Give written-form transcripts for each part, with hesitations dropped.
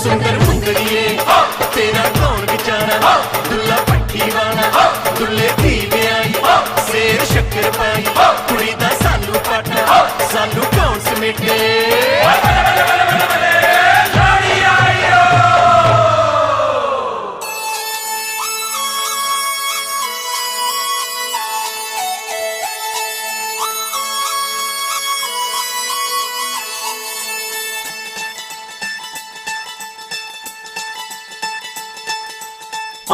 सुंदर मुंदड़िए तेरा कौन बेचारा दुल्ला पट्टी वाला दुल्ले दी ब्याई शेर शक्कर पाई कुड़ी दा सालू पाटा सालू कौन समेटे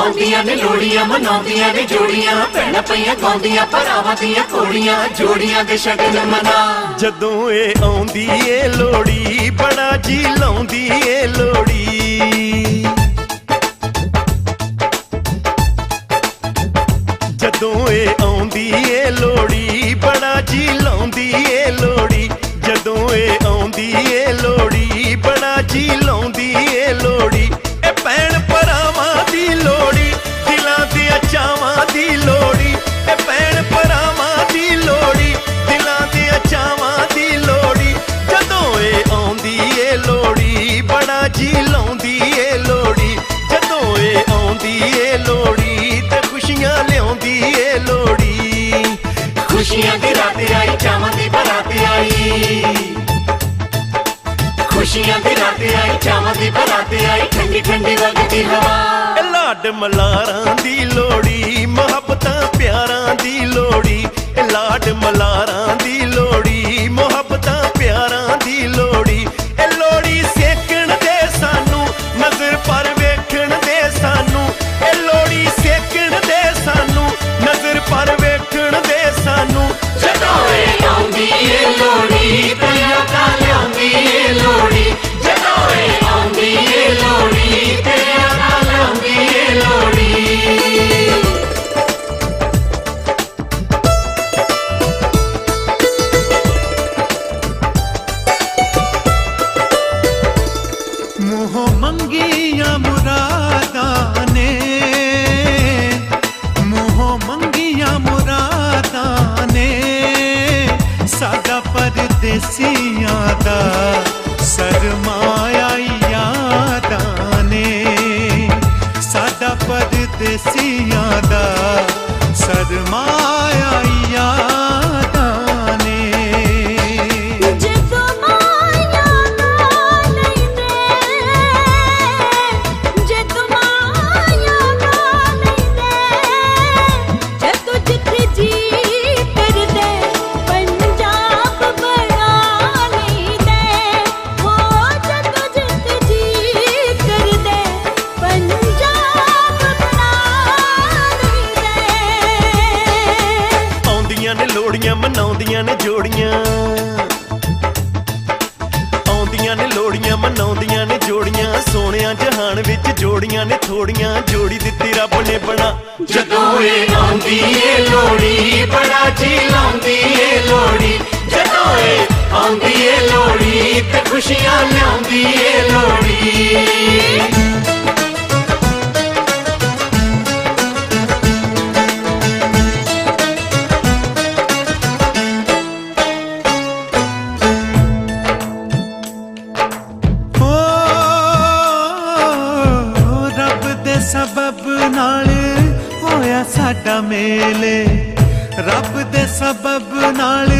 आंदियां ने लोड़ियां मनाउंदियां ने जोड़ियां भैणां पईयां गाउंदियां भरावां दियां घोड़ियां जोड़ियां दे शगन मना जदों ए आउंदी ए लोड़ी बड़ा जी लाउंदी ए लोड़ी जदों ए आउंदी ए लोड़ी बड़ा जी लाउंदी ए लोड़ी जदों ए आउंदी ए लोड़ी बड़ा जी लाउंदी ए लोड़ी ए भैण भरावां दी लोड़ी दिलां दियां चावां दी लोड़ी ए भैण भरावां दी लोड़ी दिलां दियां चावां दी लोड़ी जदों ए आउंदी ए लोड़ी बड़ा जी लाउंदी ए लोड़ी जदों ए आउंदी ए लोड़ी ते खुशियां लियाउंदी ए लोड़ी खुशियां दी रात आई चावां दी बरात आई खुशियां दी रात आई चावां दी बरात आई ठंडी ठंडी वगदी हवा लाड मलारां दी लोड़ी मोहब्बतां प्यारां दी लोड़ी लाड मलारां दी लोड़ी मोहब्बतां प्यारां दी लोड़ी ए लोड़ी सेकण दे सानू नजर पर वेखण दे सानू ए लोड़ी सेकण दे सानू नजर पर वेखण दे सानू जदों ए आउंदी ए लोड़ी तैया का लियाउंदी ए लोड़ी जदों ए आउंदी ए लोड़ी तैया का लियाउंदी ए लोड़ी मुँह मंगिया मुरादां ने मुँह मंगिया मुरादां ने सादा परदेसियां दा सरमाया यादां ने सादा परदेसियां दा सरमाया यादां ने लोड़ियां मनाउंदियां ने जोड़ियां आउंदियां ने लोड़ियां मनाउंदियां ने जोड़ियां सोहणियां जहान विच जोड़ियां ने थोड़ियां जोड़ी दित्ती रब ने बना जदों ए आउंदी ए लोड़ी बड़ा जी लाउंदी ए लोड़ी जदों ए आउंदी ए लोड़ी ते खुशियां लियाउंदी ए लोड़ी सबब नाल होया साडा मेले रब दे सबब नाल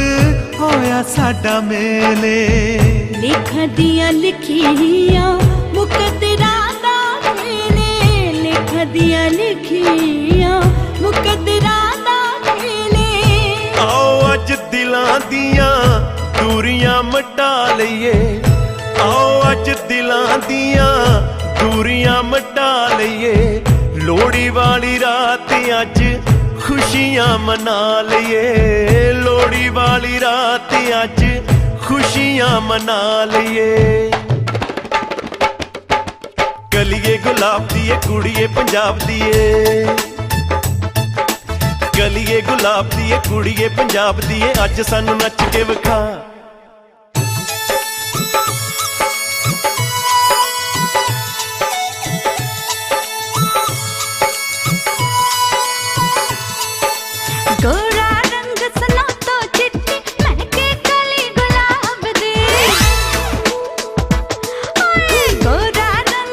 होया साडा मेले लिखां दियां लिखियां मुकद्दरां दा खेले लिखां दियां लिखियां मुकद्दरां दा खेले आओ अज दिलां दियां दूरियां मिटा लईए आओ अज दिलां दियां दूरियां मिटा लईए लोड़ी वाली रात अज खुशियां मना लईए लोड़ी वाली रात अज खुशियां मना लईए गलिए गुलाब दिए कुड़िए पंजाब दिए गलिए गुलाब दिए कुड़िए पंजाब दिए अज सानू नच के विखा गोरा रंग सना तो चिट्टी महके कली गुलाब दे गोरा रंग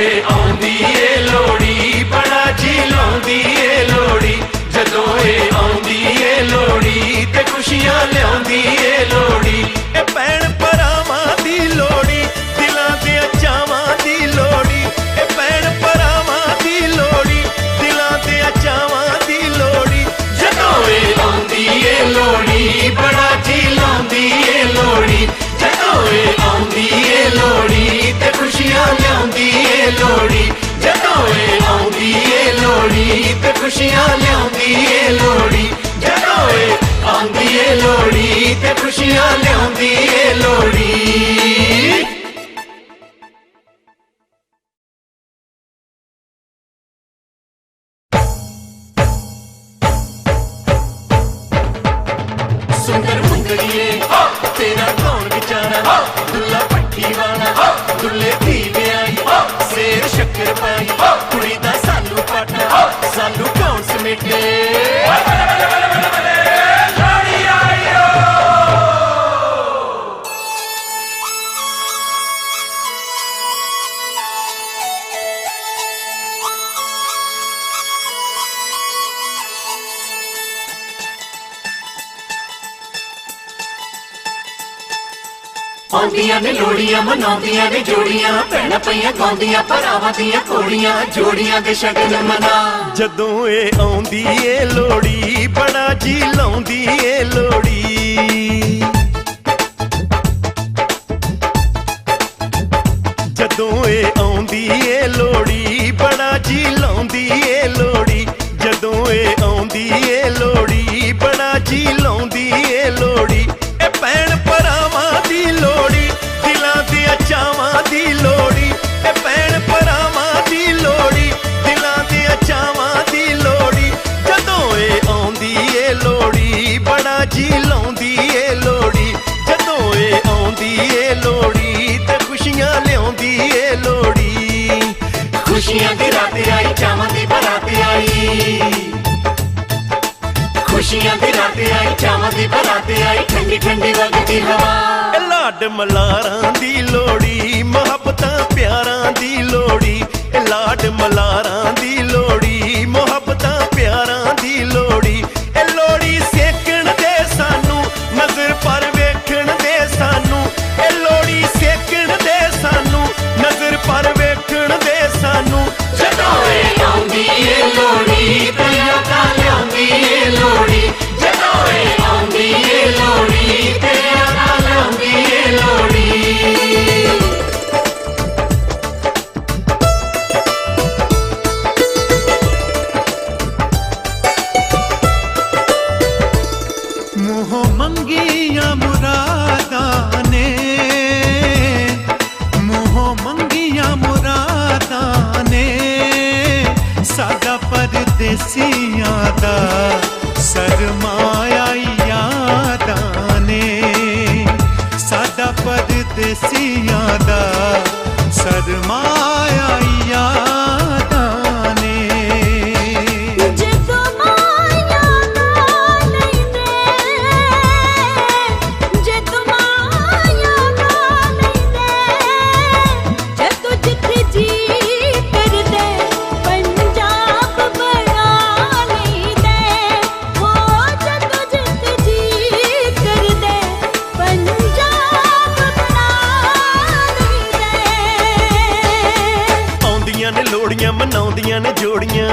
ਏ ਆਉਂਦੀ ਏ ਲੋਹੜੀ ਬੜਾ ਜੀ ਲਾਉਂਦੀ ਏ ਲੋਹੜੀ ਜਦੋਂ ਏ ਆਉਂਦੀ ਏ ਲੋਹੜੀ ਤੇ ਖੁਸ਼ੀਆਂ ਲਿਆਉਂਦੀ ਏ ਲੋਹੜੀ ਇਹ ਭੈਣ ਭਰਾਵਾਂ ਦੀ ਲੋਹੜੀ ਦਿਲਾਂ ਦੇ ਚਾਵਾਂ ਦੀ ਲੋਹੜੀ ਇਹ ਭੈਣ ਭਰਾਵਾਂ ਦੀ ਲੋਹੜੀ ਦਿਲਾਂ ਦੇ ਚਾਵਾਂ ਦੀ ਲੋਹੜੀ ਜਦੋਂ ਏ ਆਉਂਦੀ ਏ ਲੋਹੜੀ ਬੜਾ ਜੀ ਲਾਉਂਦੀ ਏ ਲੋਹੜੀ ਜਦੋਂ ਏ ਆਉਂਦੀ ਏ ਲੋਹੜੀ ਤੇ ਖੁਸ਼ੀਆਂ ਲਿਆਉਂਦੀ ਏ ਲੋਹੜੀ ਜਦੋਂ ਏ ਆਉਂਦੀ ਏ ਲੋਹੜੀ ਤੇ ਖੁਸ਼ੀਆਂ ਲਿਆਉਂਦੀ ਏ ਲੋਹੜੀ ਜਦੋਂ ਏ ਆਉਂਦੀ ਏ ਲੋਹੜੀ ਤੇ ਖੁਸ਼ੀਆਂ ਲਿਆਉਂਦੀ ਏ ਲੋਹੜੀ ਸੁੰਦਰ ਮੁੰਦਰੀਏ ਤੇਰਾ ਕੌਣ ਵਿਚਾਰਾ ਦੁੱਲਾ ਪੱਠੀ ਵਾਲਾ ਦੁੱਲੇ ਦੀ ਵਿਆਹੀ ਸੇਰ ਸ਼ੱਕਰ ਪਾਈ ਕੁੜੀ ਦਾ ਸਾਲੂ ਪਾਟਾ ਸਾਲੂ ਕੌਣ ਸਮੇਟੇ ਆਉਂਦੀਆਂ ਨੇ ਲੋੜੀਆਂ ਮਨਾਉਂਦੀਆਂ ਨੇ ਜੋੜੀਆਂ ਭੈਣਾਂ ਪਈਆਂ ਗਾਉਂਦੀਆਂ ਭਰਾਵਾਂ ਦੀਆਂ ਘੋੜੀਆਂ ਜੋੜੀਆਂ ਦੇ ਸ਼ਗਨ ਮਨਾ ਜਦੋਂ ਏ ਆਉਂਦੀ ਏ ਲੋਹੜੀ ਬੜਾ ਜੀ ਲਾਉਂਦੀ ਏ ਲੋਹੜੀ ਜਦੋਂ ਏ ਆਉਂਦੀ ਏ ਲੋਹੜੀ ਬੜਾ ਜੀ ਲਾਉਂਦੀ ਏ ਲੋਹੜੀ ਜਦੋਂ ਏ ਆਉਂਦੀ ਏ ਲੋਹੜੀ ਬੜਾ ਜੀ ਲਾਉਂਦੀ ਏ ਲੋਹੜੀ ਇਹ ਭੈਣ ਭਰਾਵਾਂ ਦੀ ਲੋਹੜੀ ਦਿਲਾਂ ਦੇ ਚਾਵਾਂ ਦੀ ਲੋਹੜੀ ਇਹ ਭੈਣ ਭਰਾਵਾਂ ਦੀ ਲੋਹੜੀ ਦਿਲਾਂ ਦੇ ਚਾਵਾਂ ਦੀ ਲੋਹੜੀ ਜਦੋਂ ਏ ਆਉਂਦੀ ਏ ਲੋਹੜੀ ਬੜਾ ਜੀ ਲਾਉਂਦੀ ਏ ਲੋਹੜੀ ਜਦੋਂ ਏ ਆਉਂਦੀ ਏ ਲੋਹੜੀ ਤੇ ਖੁਸ਼ੀਆਂ ਲਿਆਉਂਦੀ ਏ ਲੋਹੜੀ ਖੁਸ਼ੀਆਂ ਦੀ ਰਾਤ ਆਈ ਚਾਵਾਂ ਦੀ ਬਰਾਤ ਆਈ ਖੁਸ਼ੀਆਂ ਦੀ ਰਾਤ ਆਈ ਚਾਵਾਂ ਦੀ ਬਰਾਤ ਆਈ ਠੰਡੀ ਠੰਡੀ ਵਗਦੀ ਹਵਾ ਇਹ ਲਾਡ ਮਲਾਰਾਂ ਦੀ ਲੋਹੜੀ ਮੁਹੱਬਤਾਂ ਪਿਆਰਾਂ ਦੀ ਲੋਹੜੀ ਇਹ ਲਾਡ ਮਲਾਰਾਂ ਦੀ ਲੋਹੜੀ ਮੁਹੱਬਤਾਂ ਪਿਆਰਾਂ ਦੀ ਲੋਹੜੀ ਇਹ ਲੋਹੜੀ ਸੇਕਣ ਦੇ ਸਾਨੂੰ ਨਜ਼ਰ ਪਰ ਵੇਖਣ ਦੇ ਸਾਨੂੰ ਇਹ ਲੋਹੜੀ ਸੇਕਣ ਦੇ ਸਾਨੂੰ ਨਜ਼ਰ ਪਰ ਵੇਖਣ ਦੇ ਸਾਨੂੰ ਜਦੋਂ ਏ ਆਉਂਦੀ ਏ ਲੋਹੜੀ ਤੇ ਯਾਦਾਂ ਲਿਆਉਂਦੀ ਏ ਲੋਹੜੀ ਜਦੋਂ ਏ ਆਉਂਦੀ ਏ ਲੋਹੜੀ ਤੇ ਯਾਦਾਂ ਲਿਆਉਂਦੀ ਏ ਲੋਹੜੀ ਮੂੰਹੋਂ ਮੰਗੀਆਂ ਮੁਰਾਦਾਂ ਨੇ ਮੂੰਹੋਂ ਮੰਗੀਆਂ ਮੁਰਾਦਾਂ ਨੇ ਸਾਡਾ ਪਰਦੇਸੀਆਂ ਦਾ ਸਰਮਾਇਆ ਯਾਦਾਂ ਨੇ ਸਾਡਾ ਪਰਦੇਸੀਆਂ ਦਾ ਸਰਮਾਇਆ ਯਾਦਾਂ ਨੇ ਜਦੋਂ ਮਾਇਆ ਨਾ ਲੈਂਦੇ ਜਦੋਂ ਮਾਇਆ ਨਾ ਲੈਂਦੇ ਜਦੋਂ ਜਿੱਥੇ ਜੀ ਕਰਦੇ ਪੰਜਾਬ ਬਣਾ ਲੈਂਦੇ ਹੋ ਜਦੋਂ ਜਿੱਥੇ ਜੀ ਕਰਦੇ ਪੰਜਾਬ ਬਣਾ ਲੈਂਦੇ ਆਉਂਦੀਆਂ ਨੇ ਲੋਹੜੀਆਂ ਮਨਾਉਂਦੀਆਂ ਨੇ ਜੋੜੀਆਂ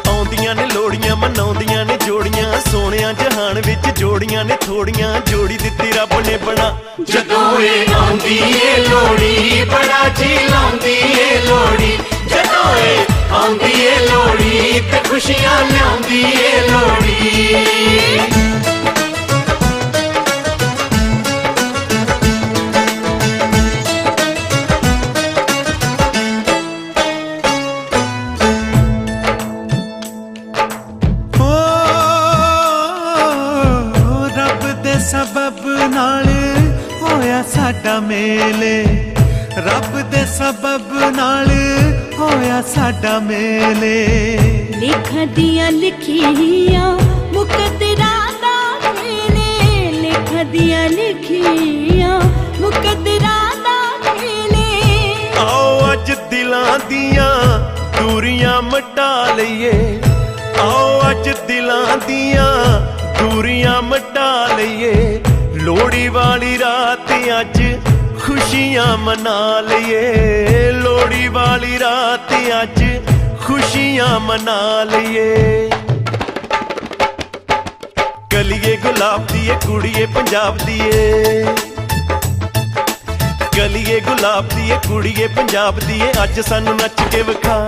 ਆਉਂਦੀਆਂ ਨੇ ਲੋਹੜੀਆਂ ਮਨਾਉਂਦੀਆਂ ਨੇ ਜੋੜੀਆਂ ਸੋਹਣਿਆਂ ਜਹਾਨ ਵਿੱਚ ਜੋੜੀਆਂ ਨੇ ਥੋੜੀਆਂ ਜੋੜੀ ਦਿੱਤੀ ਰੱਬ ਨੇ ਬਣਾ ਜਦੋਂ ਏ ਆਉਂਦੀ ਏ ਲੋਹੜੀ ਬੜਾ ਜੀ ਲਾਉਂਦੀ ਏ ਲੋਹੜੀ ਜਦੋਂ ਏ ਆਉਂਦੀ ਏ ਲੋਹੜੀ ਤੇ ਖੁਸ਼ੀਆਂ ਲਿਆਉਂਦੀ ਏ ਲੋਹੜੀ ਓ ਰੱਬ ਦੇ ਸਬਬ ਨਾਲ ਹੋਇਆ ਸਾਡਾ ਮੇਲ ਰੱਬ ਦੇ ਸਬਬ ਨਾਲ ਹੋਇਆ ਸਾਡਾ ਮੇਲ ਲਿਖਾਂ ਦੀਆਂ ਲਿਖੀਆਂ ਮੁਕੱਦਰਾਂ ਦਾ ਖੇਲੇ ਲਿਖਾਂ ਦੀਆਂ ਲਿਖੀਆਂ ਮੁਕੱਦਰਾਂ ਦਾ ਖੇਲੇ दियां दूरियां मिटा लईए, आओ अज दिलां दियां दूरियां मिटा लईए। लोहड़ी वाली रात अज खुशियां मना लईए, लोहड़ी वाली रात अज खुशियां मना लईए। गलिए गुलाब दिए कुड़िए पंजाब दिए, गलिए गुलाब दिए कुड़िए पंजाब दिए, अज सानू नच के विखा।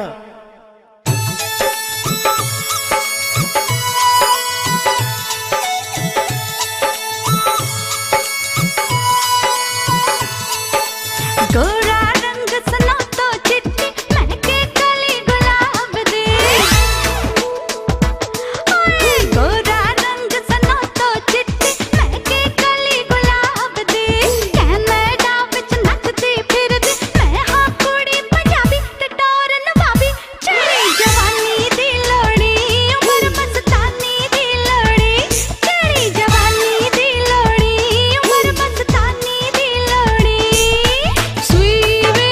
गोरा रंग सना तो चिट्टी महके कली गुलाब दे, ओए गोरा रंग सना तो चिट्टी महके कली गुलाब दे। कैनेडा विच नचदी फिरदी मैं हां कुड़ी पंजाबी ते टोर नवाबी। चढ़ी जवानी दी लोड़ी उमर मस्तानी दी लोड़ी, चढ़ी जवानी दी लोड़ी उमर मस्तानी दी लोड़ी। सुई वे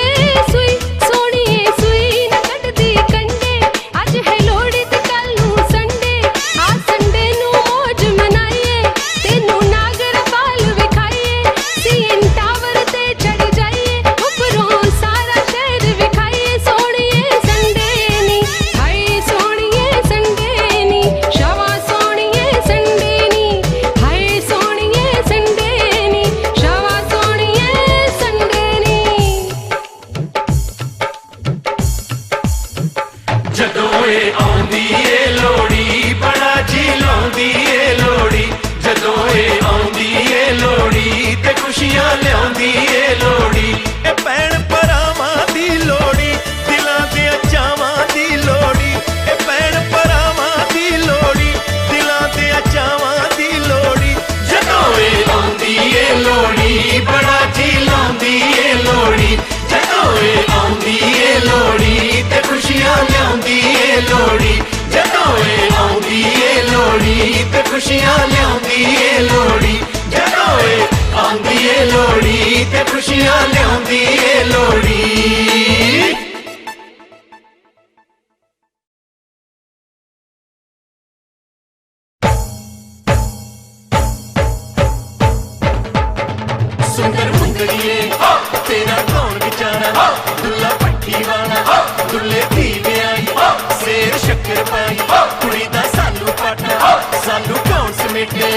सुई सोहणीए सुई न कटदी कंडे, अज है लोहड़ी ते कल नूं संडे। आ संडे नूं मौज मनाईए, तेनू नागर बाल विखाईए। सीएन टावर ते चढ़ जाईए, उपरों सारा शहर विखाईए। सोहणीए संडे नी हाय सोहणीए संडे नी, शावा सोहणीए संडे नी हाय सोहणीए संडे नी, शावा सोहणीए संडे नी। जदों ए आउंदी ए लोहड़ी बड़ा जी लाउंदी ए लोहड़ी, जदों ए आउंदी ए लोहड़ी ते खुशियां लियाउंदी ए लोहड़ी। ए भैण भरावां दी लोहड़ी, दिलां दे चावां दी लोहड़ी। ए भैण भरावां दी लोहड़ी, दिलां दे चावां दी लोहड़ी। जदों ए आउंदी ए लोहड़ी बड़ा जी लाउंदी ए लोहड़ी, जदों ए आउंदी ए लोहड़ी ते खुशियां लियाउंदी ए लोहड़ी। जदों ए आउंदी ए लोहड़ी ते खुशियां लियाउंदी ए लोहड़ी, जदों ए आउंदी ए लोहड़ी ते खुशियां लियाउंदी ए लोहड़ी। सुंदर मुंदड़िए तेरा कौन बेचारा, दुल्ला पट्टी वाला दुल्ले धी ब्याई, सेर शक्कर पाई कुड़ी दा सालू पाटा, सालू कौन समेटे।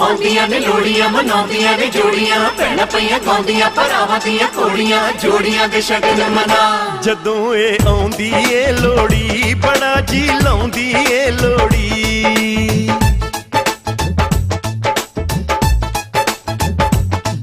आउंदियां ने लोहड़ियां मनाउंदियां ने जोड़ियां, भैणां पईयां गाउंदियां भरावां दियां घोड़ियां, जोड़ियां दे शगन मना। जदों ए आउंदी ए लोहड़ी बड़ा जी लाउंदी ए लोहड़ी,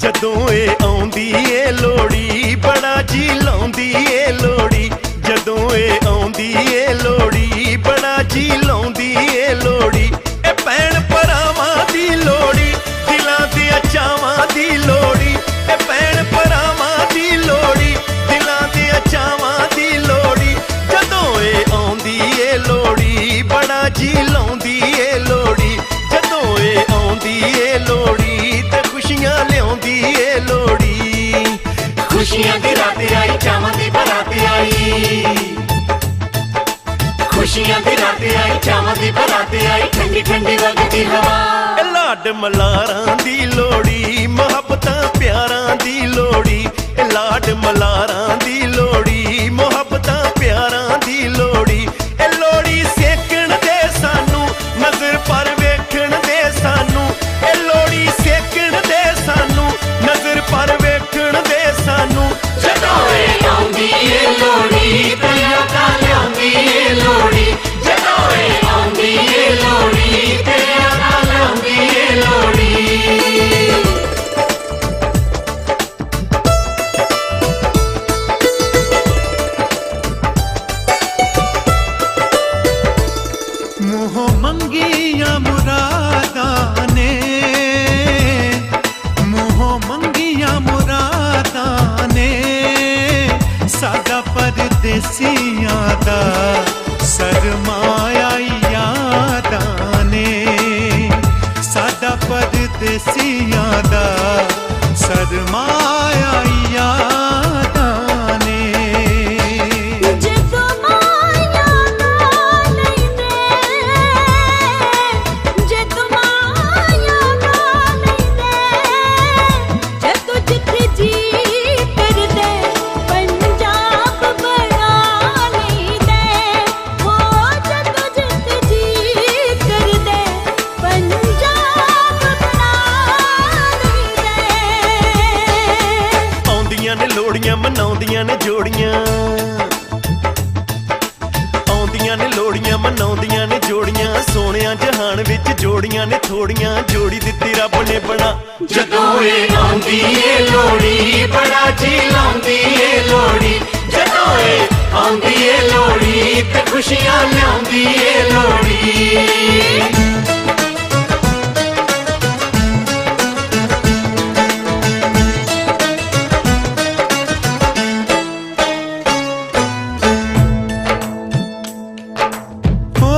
जदों ए आउंदी ए लोहड़ी बड़ा जी लाउंदी ए लोहड़ी। जदों ए आउंदी ए लोहड़ी बड़ा जी लाउंदी ए लोहड़ी। ए भैण भरावां दी लोहड़ी, दिलां दे चावां दी लोहड़ी। ए भैण भरावां दी लोहड़ी, दिलां दे चावां दी लोहड़ी। जदों ए आउंदी ए लोहड़ी बड़ा जी लाउंदी ए लोहड़ी, जदों ए आउंदी ए लोहड़ी ते खुशियां लियाउंदी ए लोहड़ी। खुशियां दी रात आई चावां दी बरात आई, खुशियां दी रात आई चावां दी बरात आई, ठंडी ठंडी वगदी हवा। लाड मलारां दी लोहड़ी मुहब्बतां प्यारां दी लोहड़ी, लाड मलारां दी लोहड़ी मुहब्बतां प्यारां दी लोहड़ी। ए लोहड़ी सेकण दे सानू नजर पर वेखण दे सानू, ए लोहड़ी सेकण दे सानू नजर पर वेखण दे सानू। जदों ए आउंदी ए लोहड़ी ते यादां लियाउंदी ए लोहड़ी, जदों ए आउंदी ए लोहड़ी ते यादां लियाउंदी ए लोहड़ी। ਪਰਦੇਸੀਆਂ ਦਾ ਸਰਮਾਇਆ ਯਾਦਾਂ ਨੇ। ਜਦੋਂ ਮਾਇਆ ਗਾ ਲੈਂਦੇ, ਜਦੋਂ ਮਾਇਆ ਗਾ ਲੈਂਦੇ, ਜਦੋਂ ਜਿੱਥੇ ਜੀ ਕਰਦੇ ਪੰਜਾਬ ਬਣਾ ਲੈਂਦੇ, ਹੋ ਜਦੋਂ ਜਿੱਥੇ ਜੀ ਕਰਦੇ ਪੰਜਾਬ ਬਣਾ ਲੈਂਦੇ। ਆਉਂਦੀਆਂ ਨੇ ਲੋੜੀਆਂ ਮਨਾਉਂਦੀਆਂ ਨੇ ਜੋੜੀਆਂ, ਆਉਂਦੀਆਂ ਨੇ ਲੋੜੀਆਂ ਮਨਾਉਂਦੀਆਂ ਨੇ ਜੋੜੀਆਂ, ਸੋਹਣਿਆਂ ਜਹਾਨ ਵਿੱਚ ਜੋੜੀਆਂ ਨੇ ਥੋੜੀਆਂ, ਜੋੜੀ ਦਿੱਤੀ ਰੱਬ ਨੇ ਬਣਾ। ਜਦੋਂ ਇਹ ਆਉਂਦੀ ਏ ਲੋੜੀ ਬੜਾ ਜੀ ਲਾਉਂਦੀ ਏ ਲੋੜੀ, ਜਦੋਂ ਇਹ ਆਉਂਦੀ ਏ ਲੋੜੀ ਤੇ ਖੁਸ਼ੀਆਂ ਲਿਆਉਂਦੀ ਏ ਲੋੜੀ। ਓ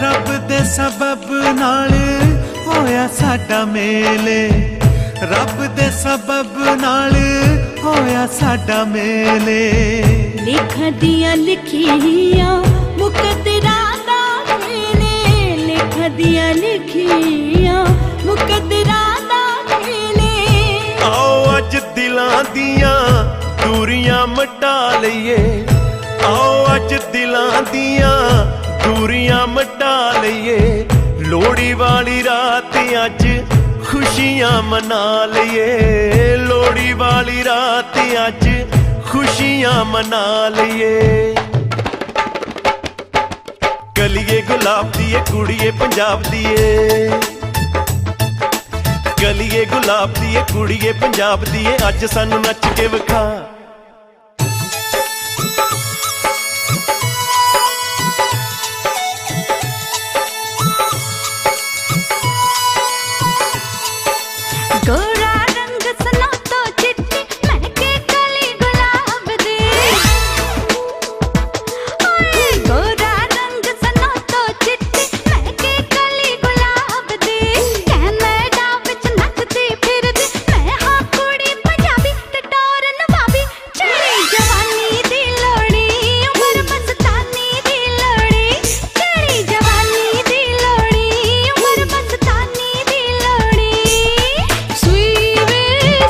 ਰੱਬ ਦੇ ਸਬਬ ਨਾਲ ਹੋਇਆ ਸਾਡਾ ਮੇਲ, ਰੱਬ ਦੇ ਸਬਬ ਨਾਲ ਹੋਇਆ ਸਾਡਾ ਮੇਲ। ਲੇਖਾਂ ਦੀਆਂ ਲਿਖੀਆਂ ਮੁਕੱਦਰਾਂ ਦਾ ਖੇਲੇ, ਲੇਖਾਂ ਦੀਆਂ ਲਿਖੀਆਂ ਮੁਕੱਦਰਾਂ ਦਾ ਖੇਲੇ। ਆਓ ਅੱਜ ਦਿਲਾਂ ਦੀਆਂ ਦੂਰੀਆਂ ਮਿਟਾ ਲਈਏ, ਆਓ ਅੱਜ ਦਿਲਾਂ ਦੀਆਂ ਦੂਰੀਆਂ ਮਿਟਾ ਲਈਏ, ਲੋਹੜੀ ਵਾਲੀ ਰਾਤ ਅੱਜ ਖੁਸ਼ੀਆਂ ਮਨਾ ਲਈਏ, ਲੋਹੜੀ ਵਾਲੀ ਰਾਤ ਅੱਜ ਖੁਸ਼ੀਆਂ ਮਨਾ ਲਈਏ। ਕਲੀਏ ਗੁਲਾਬ ਦੀ ਏ ਕੁੜੀਏ ਪੰਜਾਬ ਦੀ ਏ, ਗਲੀਏ ਗੁਲਾਬ ਦੀ ਏ ਕੁੜੀਏ ਪੰਜਾਬ ਦੀ ਏ, ਅੱਜ ਸਾਨੂੰ ਨੱਚ ਕੇ ਵਿਖਾ। ਗੋਰਾ ਰੰਗ ਸਨਾ ਤੋਂ ਚਿੱਟੀ ਮਹਿਕੇ ਕਲੀ ਗੁਲਾਬ ਦੀ, ਓਏ ਗੋਰਾ ਰੰਗ ਸਨਾ ਤੋਂ ਚਿੱਟੀ ਮਹਿਕੇ ਕਲੀ ਗੁਲਾਬ ਦੀ। ਕੈਨੇਡਾ ਵਿੱਚ ਨੱਚਦੀ ਫਿਰਦੀ ਮੈਂ ਹਾਂ ਕੁੜੀ ਪੰਜਾਬੀ ਤੇ ਟੌਰ ਨਵਾਬੀ, ਚੜੀ ਜਵਾਨੀ ਦੀ ਲੋੜੀ ਉਮਰ ਮਸਤਾਨੀ ਦੀ ਲੋੜੀ, ਚੜੀ ਜਵਾਨੀ ਦੀ ਲੋੜੀ ਉਮਰ ਮਸਤਾਨੀ ਦੀ ਲੋੜੀ। ਸੂਈ ਵੇ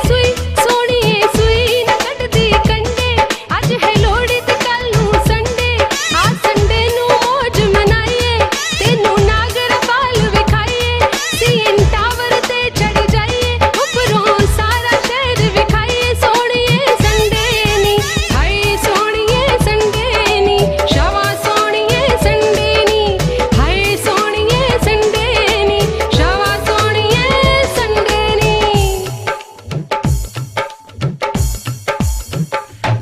ਸੂਈ ਸੋਹਣੀਏ ਸੂਈ ਨਾ ਕੱਢਦੀ ਕੰਡੇ, ਅੱਜ ਹੈ ਲੋਹੜੀ ਤੇ ਕੱਲ ਨੂੰ ਸੰਡੇ, ਆ ਸੰਡੇ ਨੂੰ ਮੌਜ ਮਨਾਈਏ, ਤੈਨੂੰ ਨਾਗਰ ਪਾਲ ਵਿਖਾਈਏ, ਸੀਐਨ ਟਾਵਰ ਤੇ ਚੜ ਜਾਈਏ, ਉੱਪਰੋਂ ਸਾਰਾ ਸ਼ਹਿਰ ਵਿਖਾਈਏ। ਸੋਹਣੀਏ ਸੰਡੇ ਨੀ ਹਾਏ ਸੋਹਣੀਏ ਸੰਡੇ ਨੀ, ਸ਼ਾਵਾ ਸੋਹਣੀਏ ਸੰਡੇ ਨੀ ਹਾਏ ਸੋਹਣੀਏ ਸੰਡੇ ਨੀ, ਸ਼ਾਵਾ ਸੋਹਣੀਏ ਸੰਡੇ ਨੀ।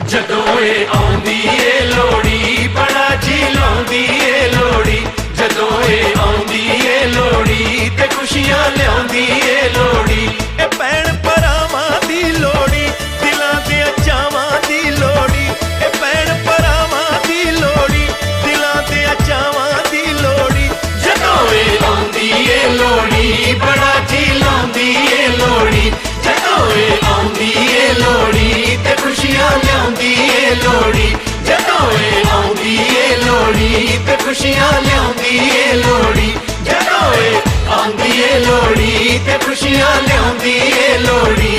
ਜਦੋਂ ਇਹ ਆਉਂਦੀ ਏ ਲੋੜੀ ਬੜਾ ਜੀ ਲਾਉਂਦੀ ਏ ਲੋੜੀ, ਜਦੋਂ ਇਹ ਆਉਂਦੀ ਏ ਲੋੜੀ ਤੇ ਖੁਸ਼ੀਆਂ ਲਿਆਉਂਦੀ ਏ ਲੋੜੀ। ਇਹ ਭੈਣ ਭਰਾਵਾਂ ਦੀ ਲੋੜੀ, ਦਿਲਾਂ ਦੇ ਚਾਵਾਂ ਦੀ ਲੋੜੀ, ਇਹ ਭੈਣ ਭਰਾਵਾਂ ਦੀ ਲੋੜੀ, ਦਿਲਾਂ ਦੇ ਚਾਵਾਂ ਦੀ ਲੋੜੀ। ਜਦੋਂ ਇਹ ਆਉਂਦੀ ਏ ਲੋੜੀ ਬੜਾ ਜੀ ਲਾਉਂਦੀ ਏ ਲੋੜੀ, ਜਦੋਂ ਇਹ ਆਉਂਦੀ ਏ ਲੋੜੀ ਤੇ ਖੁਸ਼ੀਆਂ ਲਿਆਉਂਦੀ ਏ ਲੋੜੀ, ਜਦੋਂ ਇਹ ਆਉਂਦੀ ਏ ਲੋੜੀ ਤੇ ਖੁਸ਼ੀਆਂ ਲਿਆਉਂਦੀ ਏ ਲੋੜੀ, ਜਦੋਂ ਇਹ ਆਉਂਦੀ ਏ ਲੋੜੀ ਤੇ ਖੁਸ਼ੀਆਂ ਲਿਆਉਂਦੀ ਏ ਲੋੜੀ।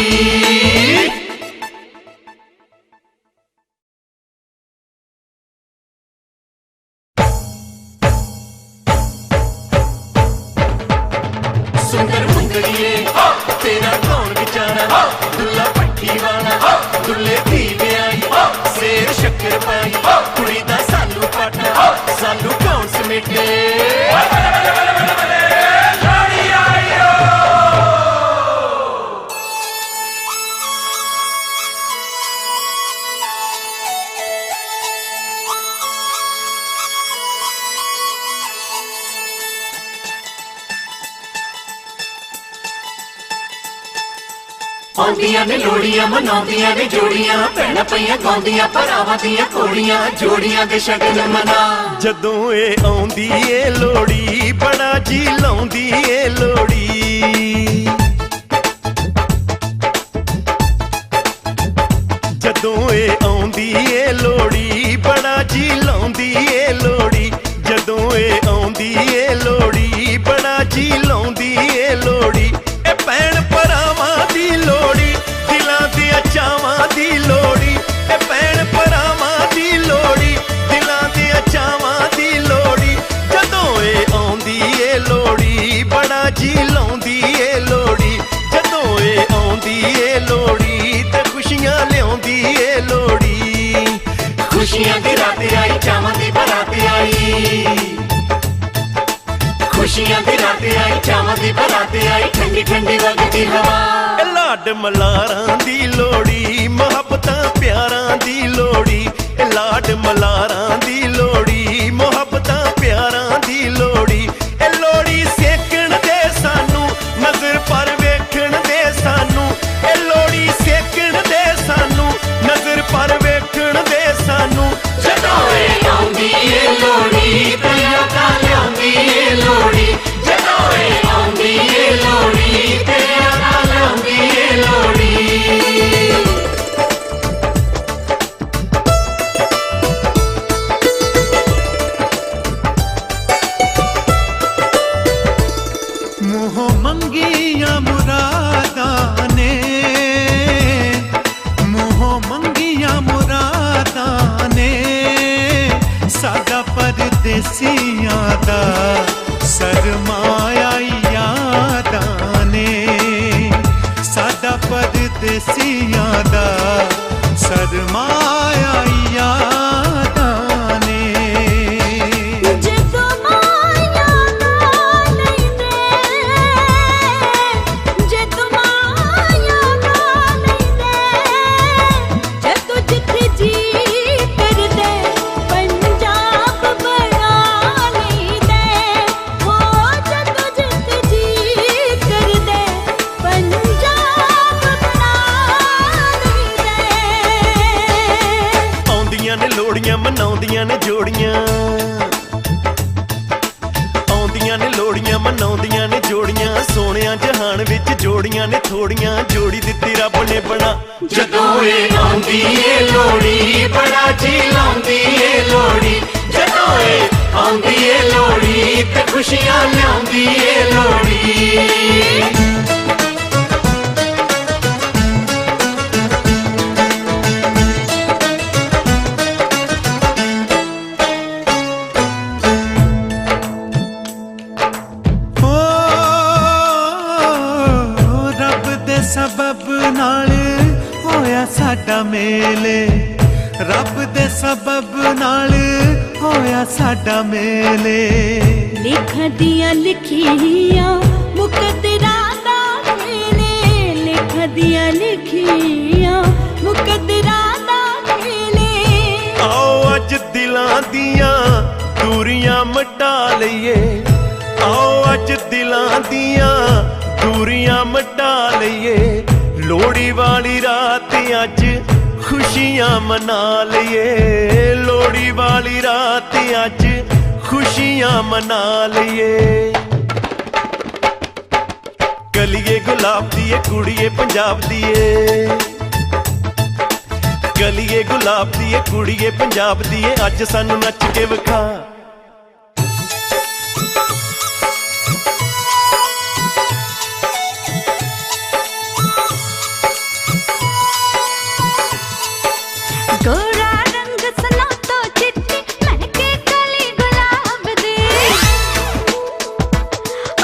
ਸੁੰਦਰ ਮੁੰਦਰੀਏ ਤੇਰਾ ਕੌਣ ਵਿਚਾਰਾ, ਦੁੱਲਾ ਪੱਠੀ ਵਾਲਾ ਦੁੱਲੇ ਦੀ ਵਿਆਹੀ, ਸੇਰ ਸ਼ੱਕਰ ਪਾਈ ਕੁੜੀ ਦਾ ਸਾਲੂ ਪਾਟਾ, ਸਾਲੂ ਕੌਣ ਸਮੇਟੇ। ਆਉਂਦੀਆਂ ਨੇ ਲੋੜੀਆਂ ਮਨਾਉਂਦੀਆਂ ਨੇ ਜੋੜੀਆਂ, ਭੈਣਾਂ ਪਈਆਂ ਗਾਉਂਦੀਆਂ ਭਰਾਵਾਂ ਦੀਆਂ ਘੋੜੀਆਂ, ਜੋੜੀਆਂ ਦੇ ਸ਼ਗਨ ਮਨਾ। ਜਦੋਂ ਇਹ ਆਉਂਦੀ ਏ ਲੋੜੀ ਬੜਾ ਜੀ ਲਾਉਂਦੀ ਏ ਲੋੜੀ ਜਦੋਂ ਇਹ ਆਉਂਦੀ ਏ ਲੋੜੀ ਬੜਾ ਜੀ ਲਾਉਂਦੀ ਏ ਲੋੜੀ ਜਦੋਂ ਇਹ ਆਉਂਦੀ ਏ ਲੋੜੀ ਬੜਾ ਜੀ ਲਾਉਂਦੀ ਏ ਲੋੜੀ ਇਹ ਭੈਣ ਭਰਾਵਾਂ ਦੀ ਲੋੜੀ ਦਿਲਾਂ ਦੀਆਂ ਚਾਵਾਂ ਦੀ ਲੋੜੀ ਇਹ ਭੈਣ ਭਰਾਵਾਂ ਦੀ ਲੋੜੀ ਦਿਲਾਂ ਦੀਆਂ ਚਾਵਾਂ ਦੀ ਲੋੜੀ ਜਦੋਂ ਇਹ ਆਉਂਦੀ ਏ ਲੋੜੀ ਬੜਾ ਜੀ ਲਾਉਂਦੀ ਏ ਲੋੜੀ ਜਦੋਂ ਇਹ ਆਉਂਦੀ ਏ ਲੋੜੀ ਤੇ ਖੁਸ਼ੀਆਂ ਲਿਆਉਂਦੀ ਏ ਲੋੜੀ खुशियां दी रात आई चावां दी बरात आई खुशियां दी रात आई चावां दी बरात आई ठंडी ठंडी वगदी हवा ਇਹ ਲਾਡ ਮਲਾਰਾਂ ਦੀ ਲੋੜੀ ਮੁਹੱਬਤਾਂ ਪਿਆਰਾਂ ਦੀ ਲੋੜੀ ਇਹ ਲਾਡ ਮਲਾਰਾਂ ਦੀ ਲੋੜੀ ਮੁਹੱਬਤਾਂ ਪਿਆਰਾਂ ਦੀ ਲੋੜੀ ਇਹ ਲੋੜੀ ਸੇਕਣ ਦੇ ਸਾਨੂੰ ਨਜ਼ਰ ਪਰ ਵੇਖਣ ਦੇ ਸਾਨੂੰ ਇਹ ਲੋੜੀ ਸੇਕਣ ਦੇ ਸਾਨੂੰ ਨਜ਼ਰ ਪਰ ਵੇਖਣ ਦੇ ਸਾਨੂੰ ਜਦੋਂ ਇਹ ਆਉਂਦੀ ਏ ਲੋੜੀ ਤੇ ਯਾਦਾਂ ਲਿਆਉਂਦੀ ਏ ਲੋੜੀ ਜਦੋਂ ਇਹ ਆਉਂਦੀ ਏ ਲੋੜੀ ਤੇ ਯਾਦਾਂ ਲਿਆਉਂਦੀ ਏ ਲੋੜੀ ਮੂੰਹੋਂ ਮੰਗੀਆਂ ਮੁਰਾਦਾਂ ਨੇ ਮੂੰਹੋਂ ਮੰਗੀਆਂ ਮੁਰਾਦਾਂ ਨੇ ਸਾਡਾ ਪਰਦੇਸੀਆਂ ਦਾ ਸਰਮਾਇਆ ਯਾਦਾਂ ਨੇ ਸਾਡਾ ਪਰਦੇਸੀਆਂ ਦਾ ਸਰਮਾਇਆ ਯਾਦਾਂ ਨੇ ਜਦੋਂ ਮਾਇਆ ਨਾ ਲੈਂਦੇ ਜਦੋਂ ਮਾਇਆ ਨਾ ਲੈਂਦੇ ਜਦੋਂ ਜਿੱਥੇ ਜੀ ਕਰਦੇ ਪੰਜਾਬ ਬਣਾ ਲੈਂਦੇ ਹੋ ਜਦੋਂ ਜਿੱਥੇ ਜੀ ਕਰਦੇ ਪੰਜਾਬ ਬਣਾ ਲੈਂਦੇ ਆਉਂਦੀਆਂ ਨੇ ਲੋੜੀਆਂ ਮਨਾਉਂਦੀਆਂ ਨੇ ਜੋੜੀਆਂ ਆਉਂਦੀਆਂ ਨੇ ਲੋੜੀਆਂ ਮਨਾਉਂਦੀਆਂ ਨੇ ਜੋੜੀਆਂ ਸੋਹਣਿਆਂ ਜਹਾਨ ਵਿੱਚ ਜੋੜੀਆਂ ਨੇ ਥੋੜੀਆਂ ਜੋੜੀ ਦਿੱਤੀ ਰੱਬ ਨੇ ਬਣਾ ਜਦੋਂ ਇਹ ਆਉਂਦੀ ਏ ਲੋੜੀ ਬੜਾ ਜੀ ਲਾਉਂਦੀ ਏ ਲੋੜੀ ਜਦੋਂ ਇਹ ਆਉਂਦੀ ਏ ਲੋੜੀ ਤੇ ਖੁਸ਼ੀਆਂ ਲਿਆਉਂਦੀ ਏ ਲੋੜੀ ਓ ਰੱਬ ਦੇ ਸਬਬ ਨਾਲ ਹੋਇਆ ਸਾਡਾ ਮੇਲ ਰੱਬ ਦੇ ਸਬਬ ਨਾਲ ਹੋਇਆ ਸਾਡਾ ਮੇਲ ਲਿਖਾਂ ਦੀਆਂ ਲਿਖੀਆਂ ਮੁਕੱਦਰਾਂ ਦਾ ਖੇਲੇ ਲਿਖਾਂ ਦੀਆਂ ਲਿਖੀਆਂ ਮੁਕੱਦਰਾਂ ਦਾ ਖੇਲੇ ਆਓ ਅੱਜ ਦਿਲਾਂ ਦੀਆਂ ਦੂਰੀਆਂ ਮਿਟਾ ਲਈਏ ਆਓ ਅੱਜ ਦਿਲਾਂ ਦੀਆਂ ਦੂਰੀਆਂ ਮਿਟਾ ਲਈਏ ਲੋੜੀ ਵਾਲੀ ਰਾਤ ਅੱਜ ਖੁਸ਼ੀਆਂ ਮਨਾ ਲਈਏ ਲੋੜੀ ਵਾਲੀ ਰਾਤ ਅੱਜ ਖੁਸ਼ੀਆਂ ਮਨਾ ਲਈਏ ਕਲੀਏ ਗੁਲਾਬ ਦੀ ਏ ਕੁੜੀਏ ਪੰਜਾਬ ਦੀ ਏ ਕਲੀਏ ਗੁਲਾਬ ਦੀ ਏ ਕੁੜੀਏ ਪੰਜਾਬ ਦੀ ਏ ਅੱਜ ਸਾਨੂੰ ਨੱਚ ਕੇ ਵਿਖਾ ਗੋਰਾ ਰੰਗ ਸਨਾ ਤੋਂ ਚਿੱਟੀ ਮਹਿਕੇ ਕਲੀ ਗੁਲਾਬ ਦੇ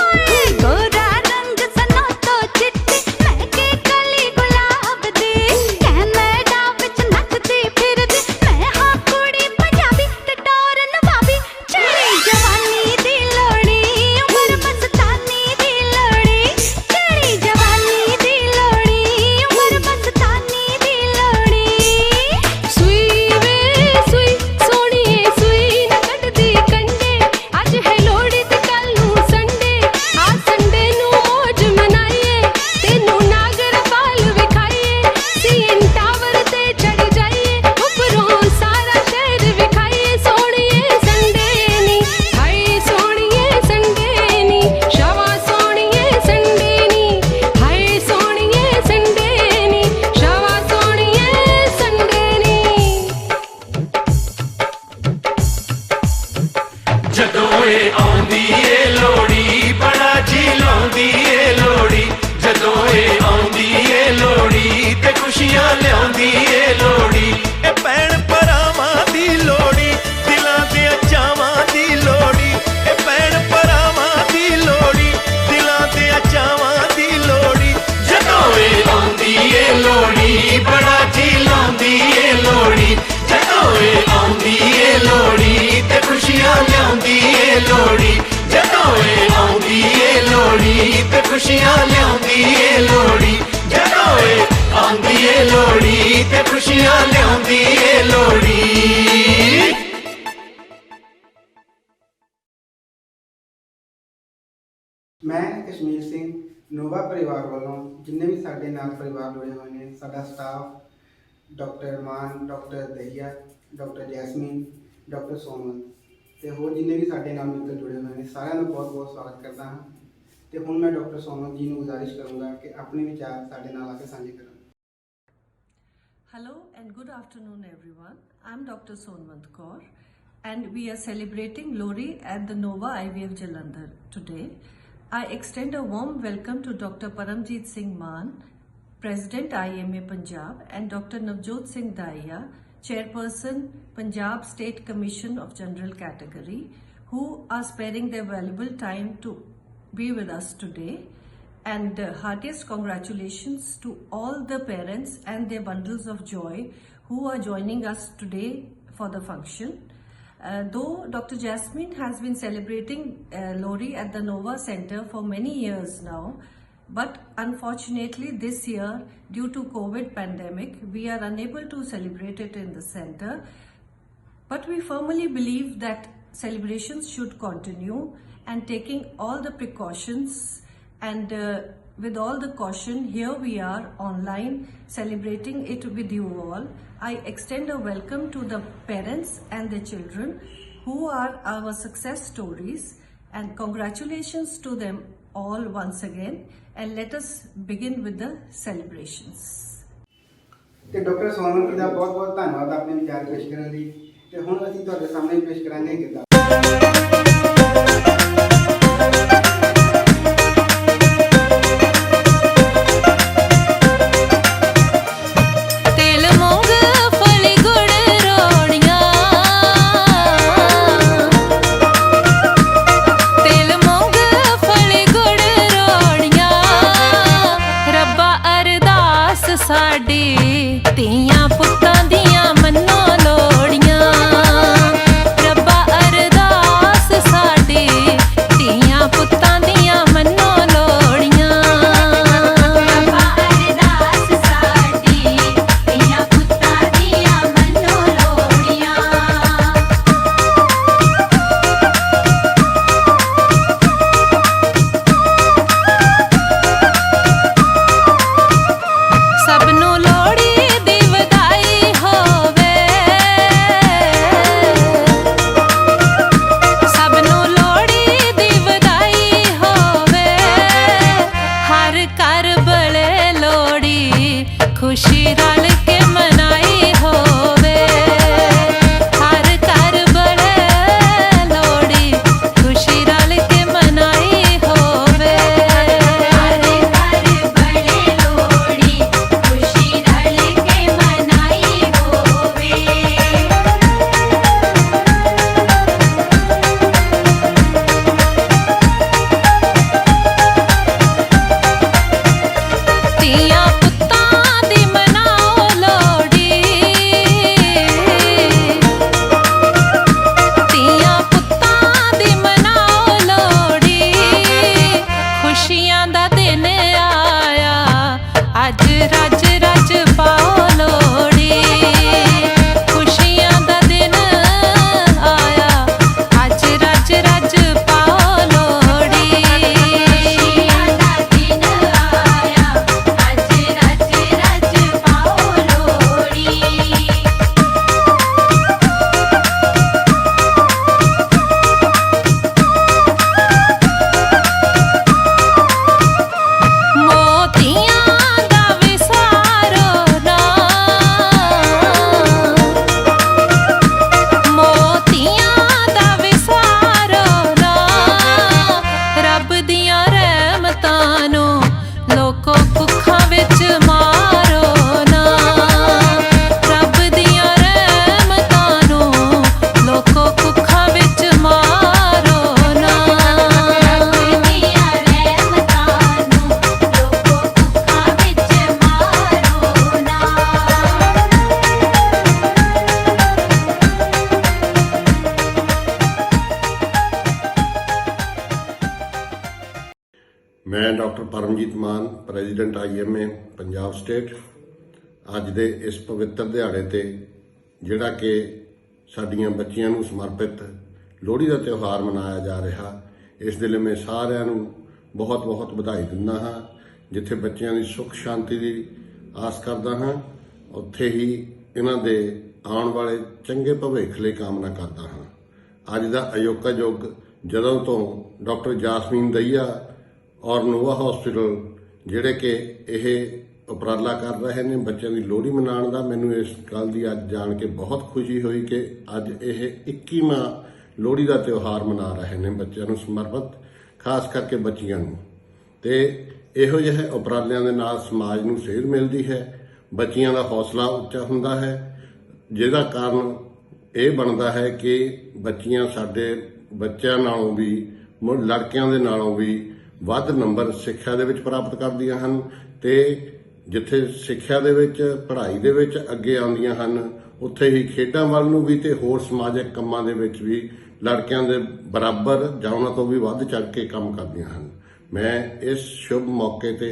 ਓਏ ਗੋਰਾ ਰੰਗ ਸਨਾ ਤੋਂ ਚਿੱਟੀ ਮਹਿਕੇ ਕਲੀ ਗੁਲਾਬ ਦੇ ਕੈਨੇਡਾ ਵਿੱਚ ਨੱਚਦੀ ਫਿਰਦੀ ਮੈਂ ਹਾਂ ਕੁੜੀ ਪੰਜਾਬੀ ਤੇ ਟੋਰ ਨਵਾਬੀ खुशियां लियाउंदी ਏ ਲੋਹੜੀ ਜਦੋਂ ਏ ਆਉਂਦੀ ਏ ਲੋਹੜੀ ਤੇ ਖੁਸ਼ੀਆਂ ਲਿਆਉਂਦੀ ਏ ਲੋਹੜੀ। ਮੈਂ ਕਸ਼ਮੀਰ ਸਿੰਘ ਨੋਵਾ ਪਰਿਵਾਰ ਵੱਲੋਂ ਜਿੰਨੇ ਵੀ ਸਾਡੇ ਨਾਲ ਪਰਿਵਾਰ ਜੁੜੇ ਹੋਏ ਨੇ, ਸਾਡਾ staff doctor Mann, doctor Dahiya, doctor Jasmine, doctor Soman ਤੇ ਹੋਰ ਜਿੰਨੇ ਵੀ ਸਾਡੇ ਨਾਲ ਮਿੱਤਰ ਜੁੜੇ ਹੋਏ ਨੇ, ਸਾਰਿਆਂ ਦਾ ਬਹੁਤ ਬਹੁਤ ਸਵਾਗਤ ਕਰਦਾ ਹਾਂ। ਤੇ ਹੁਣ ਮੈਂ ਡਾਕਟਰ ਸੋਮਨ ਜੀ ਨੂੰ ਗੁਜ਼ਾਰਿਸ਼ ਕਰੂੰਗਾ ਕਿ ਆਪਣੇ ਵਿਚਾਰ ਸਾਡੇ ਨਾਲ ਆ ਕੇ ਸਾਂਝੇ ਕਰਨ। Hello and good afternoon everyone. I'm Dr. Sonwant Kaur and we are celebrating Lohri at the Nova IVF Jalandhar today. I extend a warm welcome to Dr. Paramjeet Singh Maan, President IMA Punjab, and Dr. Navjot Singh Dahiya, Chairperson Punjab State Commission of General Category, who are sparing their valuable time to be with us today. And heartiest congratulations to all the parents and their bundles of joy who are joining us today for the function. Though Dr. Jasmine has been celebrating Lohri at the Nova Center for many years now, but unfortunately this year due to COVID pandemic we are unable to celebrate it in the center. But we firmly believe that celebrations should continue and taking all the precautions. And with all the caution, here we are online celebrating it with you all. I extend a welcome to the parents and their children who are our success stories, and congratulations to them all once again, and let us begin with the celebrations. ਤੇ doctor ਸੋਮਨ ਜੀ ਦਾ ਬਹੁਤ ਬਹੁਤ ਧੰਨਵਾਦ ਆਪਣੇ ਵਿਚਾਰ ਪੇਸ਼ ਕਰਨ ਲਈ। ਤੇ ਹੁਣ ਅਸੀਂ ਤੁਹਾਡੇ ਸਾਹਮਣੇ ਪੇਸ਼ ਕਰਾਂਗੇ ਕਿੱਦਾਂ ਸਾਡੀ ਧੀਆਂ ਪੁੱਤਾਂ ਦੀਆਂ ਮੰਨੋ ਲੋੜੀਆਂ, ਰੱਬਾ ਅਰਦਾਸ ਮੈਂ ਡਾਕਟਰ ਪਰਮਜੀਤ ਮਾਨ ਪ੍ਰੈਜ਼ੀਡੈਂਟ IMA ਪੰਜਾਬ ਸਟੇਟ ਅੱਜ ਦੇ ਇਸ ਪਵਿੱਤਰ ਦਿਹਾੜੇ ਤੇ ਜਿਹੜਾ ਕਿ ਸਾਡੀਆਂ ਬੱਚੀਆਂ ਨੂੰ ਸਮਰਪਿਤ ਲੋਹੜੀ ਦਾ ਤਿਉਹਾਰ ਮਨਾਇਆ ਜਾ ਰਿਹਾ, ਇਸ ਦੇ ਲਈ ਮੈਂ ਸਾਰਿਆਂ ਨੂੰ ਬਹੁਤ-ਬਹੁਤ ਵਧਾਈ ਦਿੰਦਾ ਹਾਂ। ਜਿੱਥੇ ਬੱਚਿਆਂ ਦੀ ਸੁੱਖ ਸ਼ਾਂਤੀ ਦੀ ਆਸ ਕਰਦਾ ਹਾਂ, ਉੱਥੇ ਹੀ ਇਹਨਾਂ ਦੇ ਆਉਣ ਵਾਲੇ ਚੰਗੇ ਭਵਿੱਖ ਲਈ ਕਾਮਨਾ ਕਰਦਾ ਹਾਂ। ਅੱਜ ਦਾ ਅਜੋਕਾ ਯੁੱਗ ਜਦੋਂ ਤੋਂ ਡਾਕਟਰ ਜੈਸਮੀਨ ਦਹੀਆ ਔਰ ਨੋਵਾ ਹਸਪੀਟਲ ਜਿਹੜੇ ਕਿ ਇਹ ਉਪਰਾਲਾ ਕਰ ਰਹੇ ਨੇ ਬੱਚਿਆਂ ਦੀ ਲੋਹੜੀ ਮਨਾਉਣ ਦਾ, ਮੈਨੂੰ ਇਸ ਗੱਲ ਦੀ ਅੱਜ ਜਾਣ ਕੇ ਬਹੁਤ ਖੁਸ਼ੀ ਹੋਈ ਕਿ ਅੱਜ ਇਹ 21ਵਾਂ ਲੋਹੜੀ ਦਾ ਤਿਉਹਾਰ ਮਨਾ ਰਹੇ ਨੇ ਬੱਚਿਆਂ ਨੂੰ ਸਮਰਪਿਤ, ਖਾਸ ਕਰਕੇ ਬੱਚੀਆਂ ਨੂੰ। ਤੇ ਇਹੋ ਜਿਹੇ ਉਪਰਾਲਿਆਂ ਦੇ ਨਾਲ ਸਮਾਜ ਨੂੰ ਸੇਧ ਮਿਲਦੀ ਹੈ, ਬੱਚੀਆਂ ਦਾ ਹੌਸਲਾ ਉੱਚਾ ਹੁੰਦਾ ਹੈ, ਜਿਹਦਾ ਕਾਰਨ ਇਹ ਬਣਦਾ ਹੈ ਕਿ ਬੱਚੀਆਂ ਸਾਡੇ ਬੱਚਿਆਂ ਨਾਲੋਂ ਵੀ ਲੜਕਿਆਂ ਦੇ ਨਾਲੋਂ ਵੀ ਵੱਧ ਨੰਬਰ ਸਿੱਖਿਆ ਦੇ ਵਿੱਚ ਪ੍ਰਾਪਤ ਕਰਦੀਆਂ ਹਨ ਤੇ ਜਿੱਥੇ ਸਿੱਖਿਆ ਦੇ ਵਿੱਚ ਪੜ੍ਹਾਈ ਦੇ ਵਿੱਚ ਅੱਗੇ ਆਉਂਦੀਆਂ ਹਨ, ਉੱਥੇ ਹੀ ਖੇਡਾਂ ਵੱਲ ਨੂੰ ਵੀ ਤੇ ਹੋਰ ਸਮਾਜਿਕ ਕੰਮਾਂ ਦੇ ਵਿੱਚ ਵੀ ਲੜਕਿਆਂ ਦੇ ਬਰਾਬਰ ਜਾਂ ਉਹਨਾਂ ਤੋਂ ਵੀ ਵੱਧ ਚੜ੍ਹ ਕੇ ਕੰਮ ਕਰਦੀਆਂ ਹਨ। ਮੈਂ ਇਸ ਸ਼ੁਭ ਮੌਕੇ ਤੇ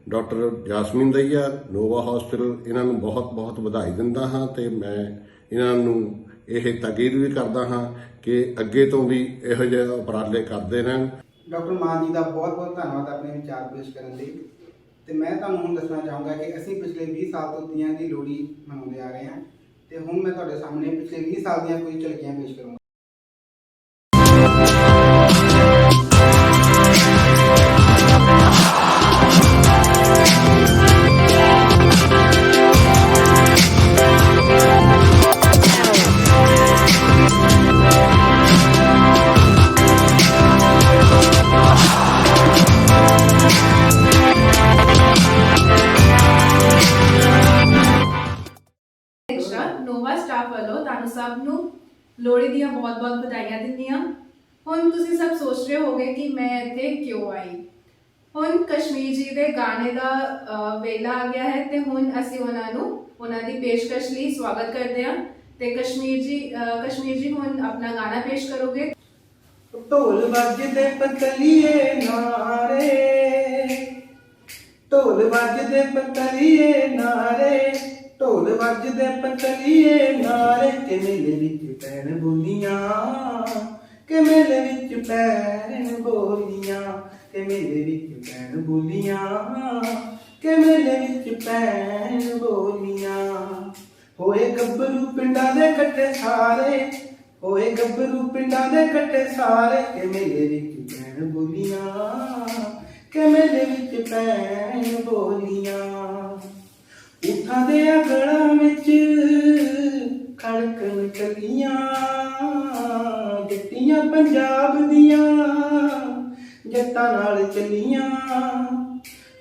ਡਾਕਟਰ ਜੈਸਮੀਨ ਦਹੀਆ ਨੋਵਾ ਹਸਪੀਟਲ ਇਹਨਾਂ ਨੂੰ ਬਹੁਤ-ਬਹੁਤ ਵਧਾਈ ਦਿੰਦਾ ਹਾਂ ਤੇ ਮੈਂ ਇਹਨਾਂ ਨੂੰ ਇਹ ਤਾਕੀਦ ਵੀ ਕਰਦਾ ਹਾਂ ਕਿ ਅੱਗੇ ਤੋਂ ਵੀ ਇਹੋ ਜਿਹੇ ਉਪਰਾਲੇ ਕਰਦੇ ਰਹਿਣ। ਡਾਕਟਰ ਮਾਨ ਜੀ ਦਾ ਬਹੁਤ-ਬਹੁਤ ਧੰਨਵਾਦ ਆਪਣੇ ਵਿਚਾਰ ਪੇਸ਼ ਕਰਨ ਲਈ। ਤੇ ਮੈਂ ਤੁਹਾਨੂੰ ਹੁਣ ਦੱਸਣਾ ਚਾਹੂੰਗਾ ਕਿ ਅਸੀਂ ਪਿਛਲੇ 20 ਸਾਲ ਤੋਂ ਤੀਆਂ ਦੀ ਲੋਹੜੀ ਮਨਾਉਂਦੇ ਆ ਰਹੇ ਹਾਂ ਤੇ ਹੁਣ ਮੈਂ ਤੁਹਾਡੇ ਸਾਹਮਣੇ ਪਿਛਲੇ 20 ਸਾਲ ਦੀਆਂ ਕੁਝ ਝਲਕੀਆਂ ਪੇਸ਼ ਕਰੂੰਗਾ। ਨੋਵਾ ਸਟਾਫ ਵੱਲੋਂ ਤੁਹਾਨੂੰ ਸਭ ਨੂੰ ਲੋਹੜੀ ਦੀਆਂ ਬਹੁਤ-ਬਹੁਤ ਵਧਾਈਆਂ ਦਿੰਦੀਆਂ। ਹੁਣ ਤੁਸੀਂ ਸਭ ਸੋਚ ਰਹੇ ਹੋਗੇ ਕਿ ਮੈਂ ਇੱਥੇ ਕਿਉਂ ਆਈ। ਹੁਣ ਕਸ਼ਮੀਰ ਜੀ ਦੇ ਗਾਣੇ ਦਾ ਵੇਲਾ ਆ ਗਿਆ ਹੈ ਤੇ ਹੁਣ ਅਸੀਂ ਉਹਨਾਂ ਦੀ ਪੇਸ਼ਕਸ਼ ਲਈ ਸਵਾਗਤ ਕਰਦੇ ਹਾਂ ਤੇ ਕਸ਼ਮੀਰ ਜੀ ਹੁਣ ਆਪਣਾ ਗਾਣਾ ਪੇਸ਼ ਕਰੋਗੇ। ਢੋਲ ਵੱਜਦੇ ਪਤਲੀਏ ਨਾਰੇ, ਢੋਲ ਵੱਜਦੇ ਪਤਲੀਏ ਨਾਰੇ, ਢੋਲ ਵੱਜਦੇ ਪਤਲੀਏ ਨਾਰੇ, ਕਿ ਮੇਲੇ ਵਿੱਚ ਪੈਣ ਬੋਲੀਆਂ, ਕਿ ਮੇਲੇ ਵਿੱਚ ਪੈਣ ਬੋਲੀਆਂ, ਕਿ ਮੇਲੇ ਵਿੱਚ ਪੈਣ ਬੋਲੀਆਂ, ਕਿ ਮੇਲੇ ਵਿੱਚ ਪੈਣ ਬੋਲੀਆਂ। ਹੋਏ ਗੱਭਰੂ ਪਿੰਡਾਂ ਦੇ ਇਕੱਠੇ ਸਾਰੇ, ਹੋਏ ਗੱਭਰੂ ਪਿੰਡਾਂ ਦੇ ਇਕੱਠੇ ਸਾਰੇ, ਕਿ ਮੇਲੇ ਵਿੱਚ ਪੈਣ ਬੋਲੀਆਂ, ਕਿ ਮੇਲੇ ਵਿੱਚ ਪੈਣ ਬੋਲੀਆਂ। ਊਠਾਂ ਦੇ ਗਲਾਂ ਵਿੱਚ ਖੜਕਣ ਕਲੀਆਂ, ਜੱਟੀਆਂ ਪੰਜਾਬ ਦੀਆਂ ਜੱਟਾਂ ਨਾਲ ਚੱਲੀਆਂ।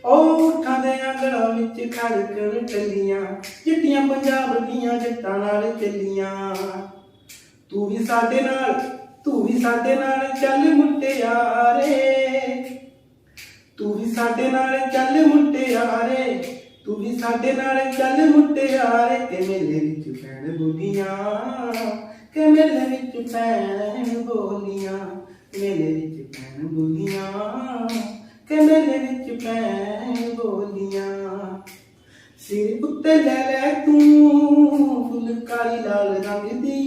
ਉਹ ਊਠਾਂ ਦੇ ਗਲਾਂ ਵਿੱਚ ਖੜਕਣ ਕਲੀਆਂ, ਜੱਟੀਆਂ ਪੰਜਾਬ ਦੀਆਂ ਜੱਟਾਂ ਨਾਲ ਚੱਲੀਆਂ। ਤੂੰ ਵੀ ਸਾਡੇ ਨਾਲ ਚੱਲ ਮੁਟਿਆਰੇ, ਤੂੰ ਵੀ ਸਾਡੇ ਨਾਲ ਚੱਲ ਮੁਟਿਆਰੇ, ਤੂੰ ਵੀ ਸਾਡੇ ਨਾਲ ਚੱਲ ਮੁਟਿਆਰੇ, ਕਿ ਮੇਲੇ ਵਿੱਚ ਪੈਣ ਬੋਲੀਆਂ, ਕਿ ਮੇਲੇ ਵਿੱਚ ਪੈਣ ਬੋਲੀਆਂ, ਮੇਲੇ ਵਿੱਚ ਪੈਣ ਬੋਲੀਆਂ, ਕਿ ਮੇਲੇ ਵਿੱਚ ਪੈਣ ਬੋਲੀਆਂ। ਸਿਰ ਉੱਤੇ ਲੈ ਲੈ ਤੂੰ ਫੁਲਕਾਰੀ ਲਾਲ ਰੰਗ ਦੀ,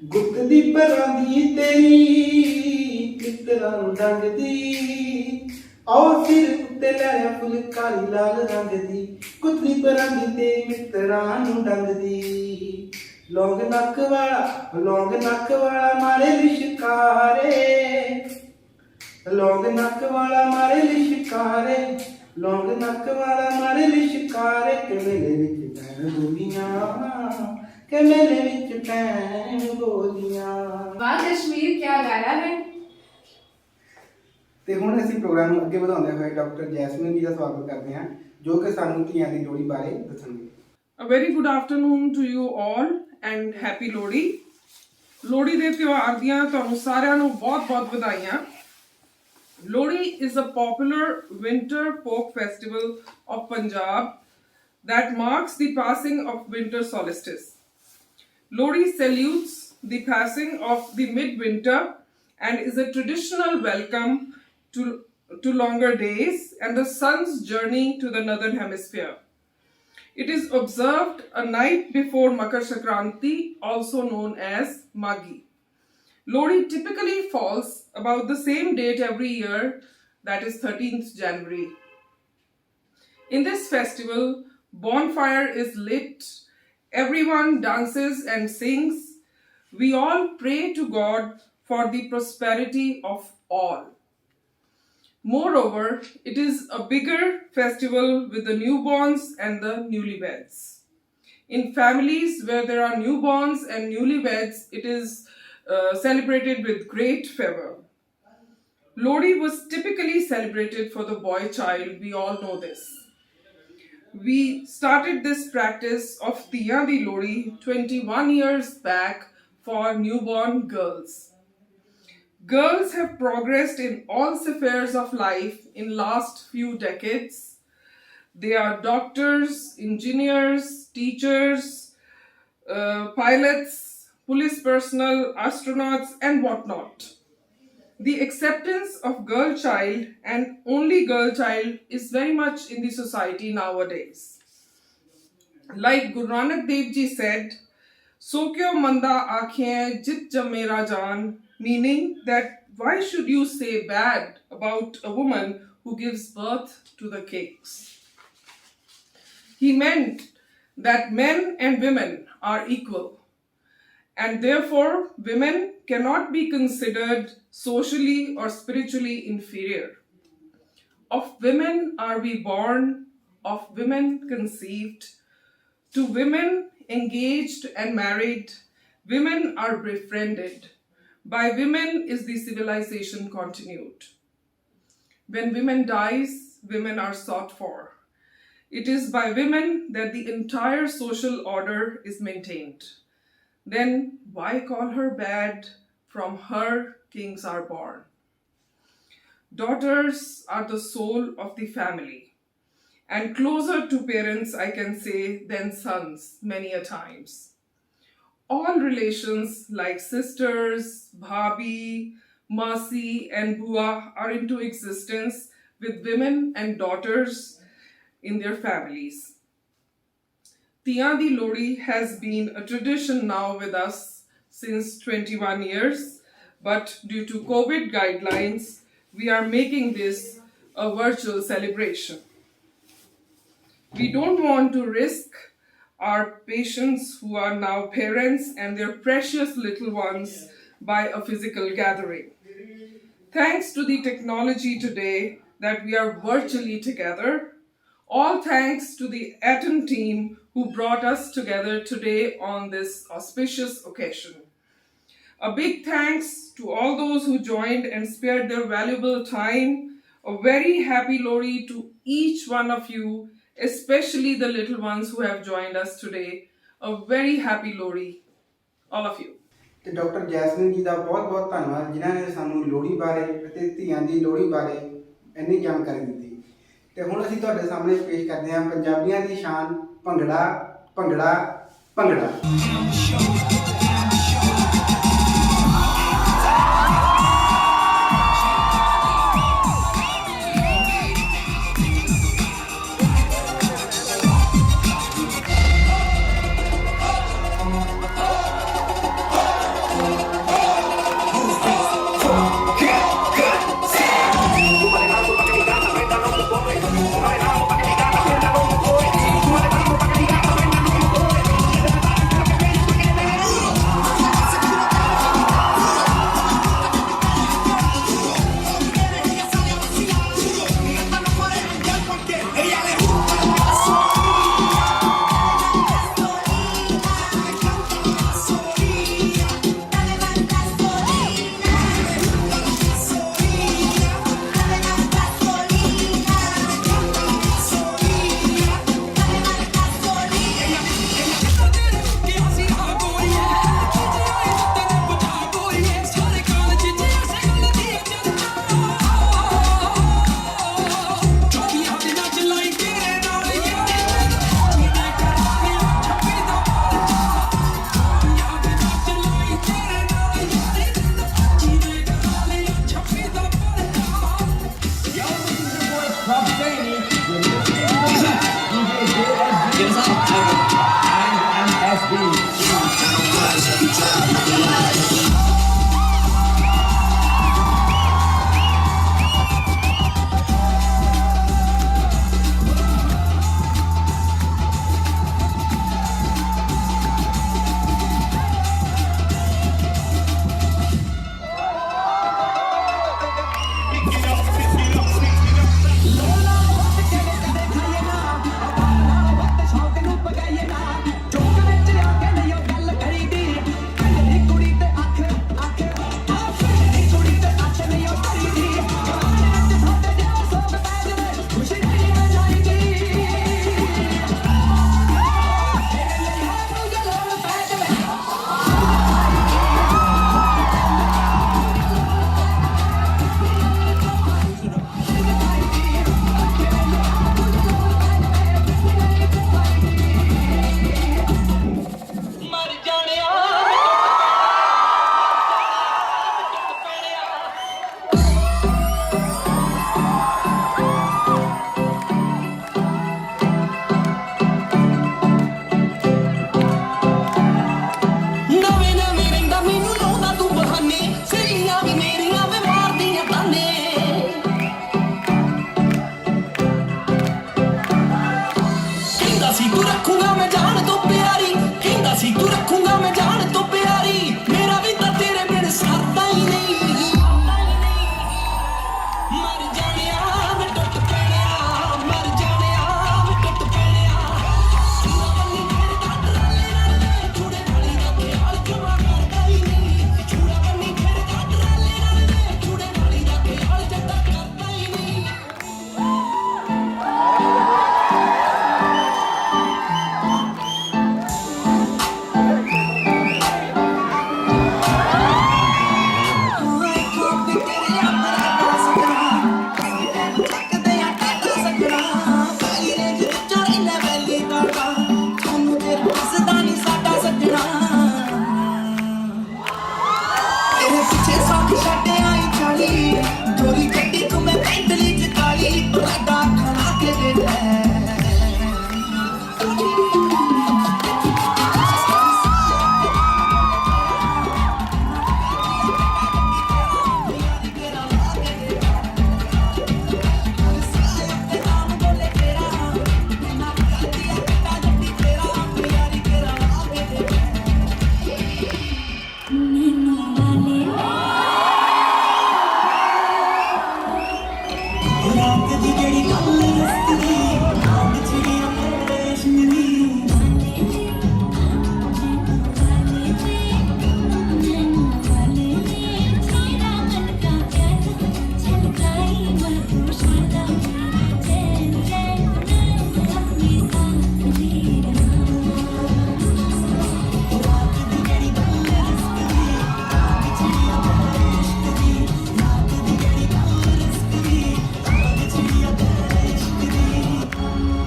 ਗੁੱਤ ਦੀ ਪਰਾਂ ਦੀ ਤੇਰੀ ਮਿੱਤਰਾਂ ਨੂੰ ਡੰਗਦੀ। ਆਓ ਸਿਰ ਉੱਤੇ ਲੈ ਲੈ ਫੁਲਕਾਰੀ ਲਾਲ ਰੰਗ ਦੀ, ਗੁੱਤ ਦੀ ਪਰਾਂ ਦੀ ਤੇਰੀ ਮਿੱਤਰਾਂ ਨੂੰ ਡੰਗਦੀ। ਲੌਂਗ ਨੱਕ ਵਾਲਾ ਮਾਰੇ ਲਿਸ਼ਕਾਰੇ, ਲੌਂਗ ਨੱਕ ਵਾਲਾ ਮਾਰੇ ਲਿਸ਼ਕਾਰੇ, ਲੌਂਗ ਨੱਕ ਵਾਲਾ ਮਾਰੇ ਲਿਸ਼ਕਾਰੇ, ਕਿ ਮੇਲੇ ਵਿੱਚ ਪੈਣ ਬੋਲੀਆਂ, ਕਿ ਮੇਲੇ ਵਿੱਚ ਪੈਣ ਬੋਲੀਆਂ। ਵਾਹ ਕਸ਼ਮੀਰ, ਕਿਆ ਗਾਇਆ ਹੈ। ਤੇ ਹੁਣ ਅਸੀਂ ਪ੍ਰੋਗਰਾਮ ਨੂੰ ਅੱਗੇ ਵਧਾਉਂਦੇ ਹੋਏ ਡਾਕਟਰ ਜੈਸਮੀਨ ਜੀ ਦਾ ਸਵਾਗਤ ਕਰਦੇ ਹਾਂ ਜੋ ਕਿ ਸਾਨੂੰ ਧੀਆਂ ਦੀ ਲੋਹੜੀ ਬਾਰੇ ਦੱਸਣਗੇ। A very good afternoon to you all and happy Lodi। Lohri ਦੇ ਤਿਉਹਾਰ ਦੀਆਂ ਤੁਹਾਨੂੰ ਸਾਰਿਆਂ ਨੂੰ ਬਹੁਤ-ਬਹੁਤ ਵਧਾਈਆਂ। Lodi is a popular winter folk festival of Punjab that marks the passing of winter solstice. Lodi salutes the passing of the midwinter and is a traditional welcome to to longer days and the sun's journey to the northern hemisphere. It is observed a night before Makar Sankranti, also known as Maghi. Lohri typically falls about the same date every year, that is 13th January. In this festival, bonfire is lit, everyone dances and sings. We all pray to God for the prosperity of all. Moreover, it is a bigger festival with the newborns and the newlyweds. In families where there are newborns and newlyweds, it is celebrated with great fervor. Lohri was typically celebrated for the boy child, we all know this. We started this practice of Tiyan di Lohri 21 years back for newborn girls. Girls have progressed in all spheres of life in last few decades. They are doctors, engineers, teachers, pilots, police personnel, astronauts, and whatnot. The acceptance of girl child and only girl child is very much in the society nowadays. Like Guru Nanak Dev Ji said, "So kyo manda aakhein jit jamme rajan," meaning that why should you say bad about a woman who gives birth to the cakes? He meant that men and women are equal, and therefore women cannot be considered socially or spiritually inferior. Of women are we born, of women conceived. To women engaged and married, women are befriended. By women is the civilization continued. When women dies, women are sought for. It is by women that the entire social order is maintained. Then why call her bad? From her kings are born. Daughters are the soul of the family, and closer to parents, I can say, than sons many a times. All relations like sisters, bhabi, masi, and bua are into existence with women and daughters in their families. Tiyan di Lohri has been a tradition now with us since 21 years, but due to COVID guidelines, we are making this a virtual celebration. We don't want to risk our patients who are now parents and their precious little ones by a physical gathering. Thanks to the technology today that we are virtually together, all thanks to the Atom team who brought us together today on this auspicious occasion. A big thanks to all those who joined and spared their valuable time. A very happy Lohri to each one of you, especially the little ones who have joined us today. A very happy Lohri, all of you. ਤੇ doctor Jasmine ਜੀ ਦਾ ਬਹੁਤ ਬਹੁਤ ਧੰਨਵਾਦ ਜਿਨ੍ਹਾਂ ਨੇ ਸਾਨੂੰ ਲੋਹੜੀ ਬਾਰੇ ਅਤੇ ਧੀਆਂ ਦੀ ਲੋਹੜੀ ਬਾਰੇ ਇੰਨੀ ਜਾਣਕਾਰੀ ਦਿੱਤੀ। ਤੇ ਹੁਣ ਅਸੀਂ ਤੁਹਾਡੇ ਸਾਹਮਣੇ ਪੇਸ਼ ਕਰਦੇ ਹਾਂ ਪੰਜਾਬੀਆਂ ਦੀ ਸ਼ਾਨ ਭੰਗੜਾ ਭੰਗੜਾ ਭੰਗੜਾ।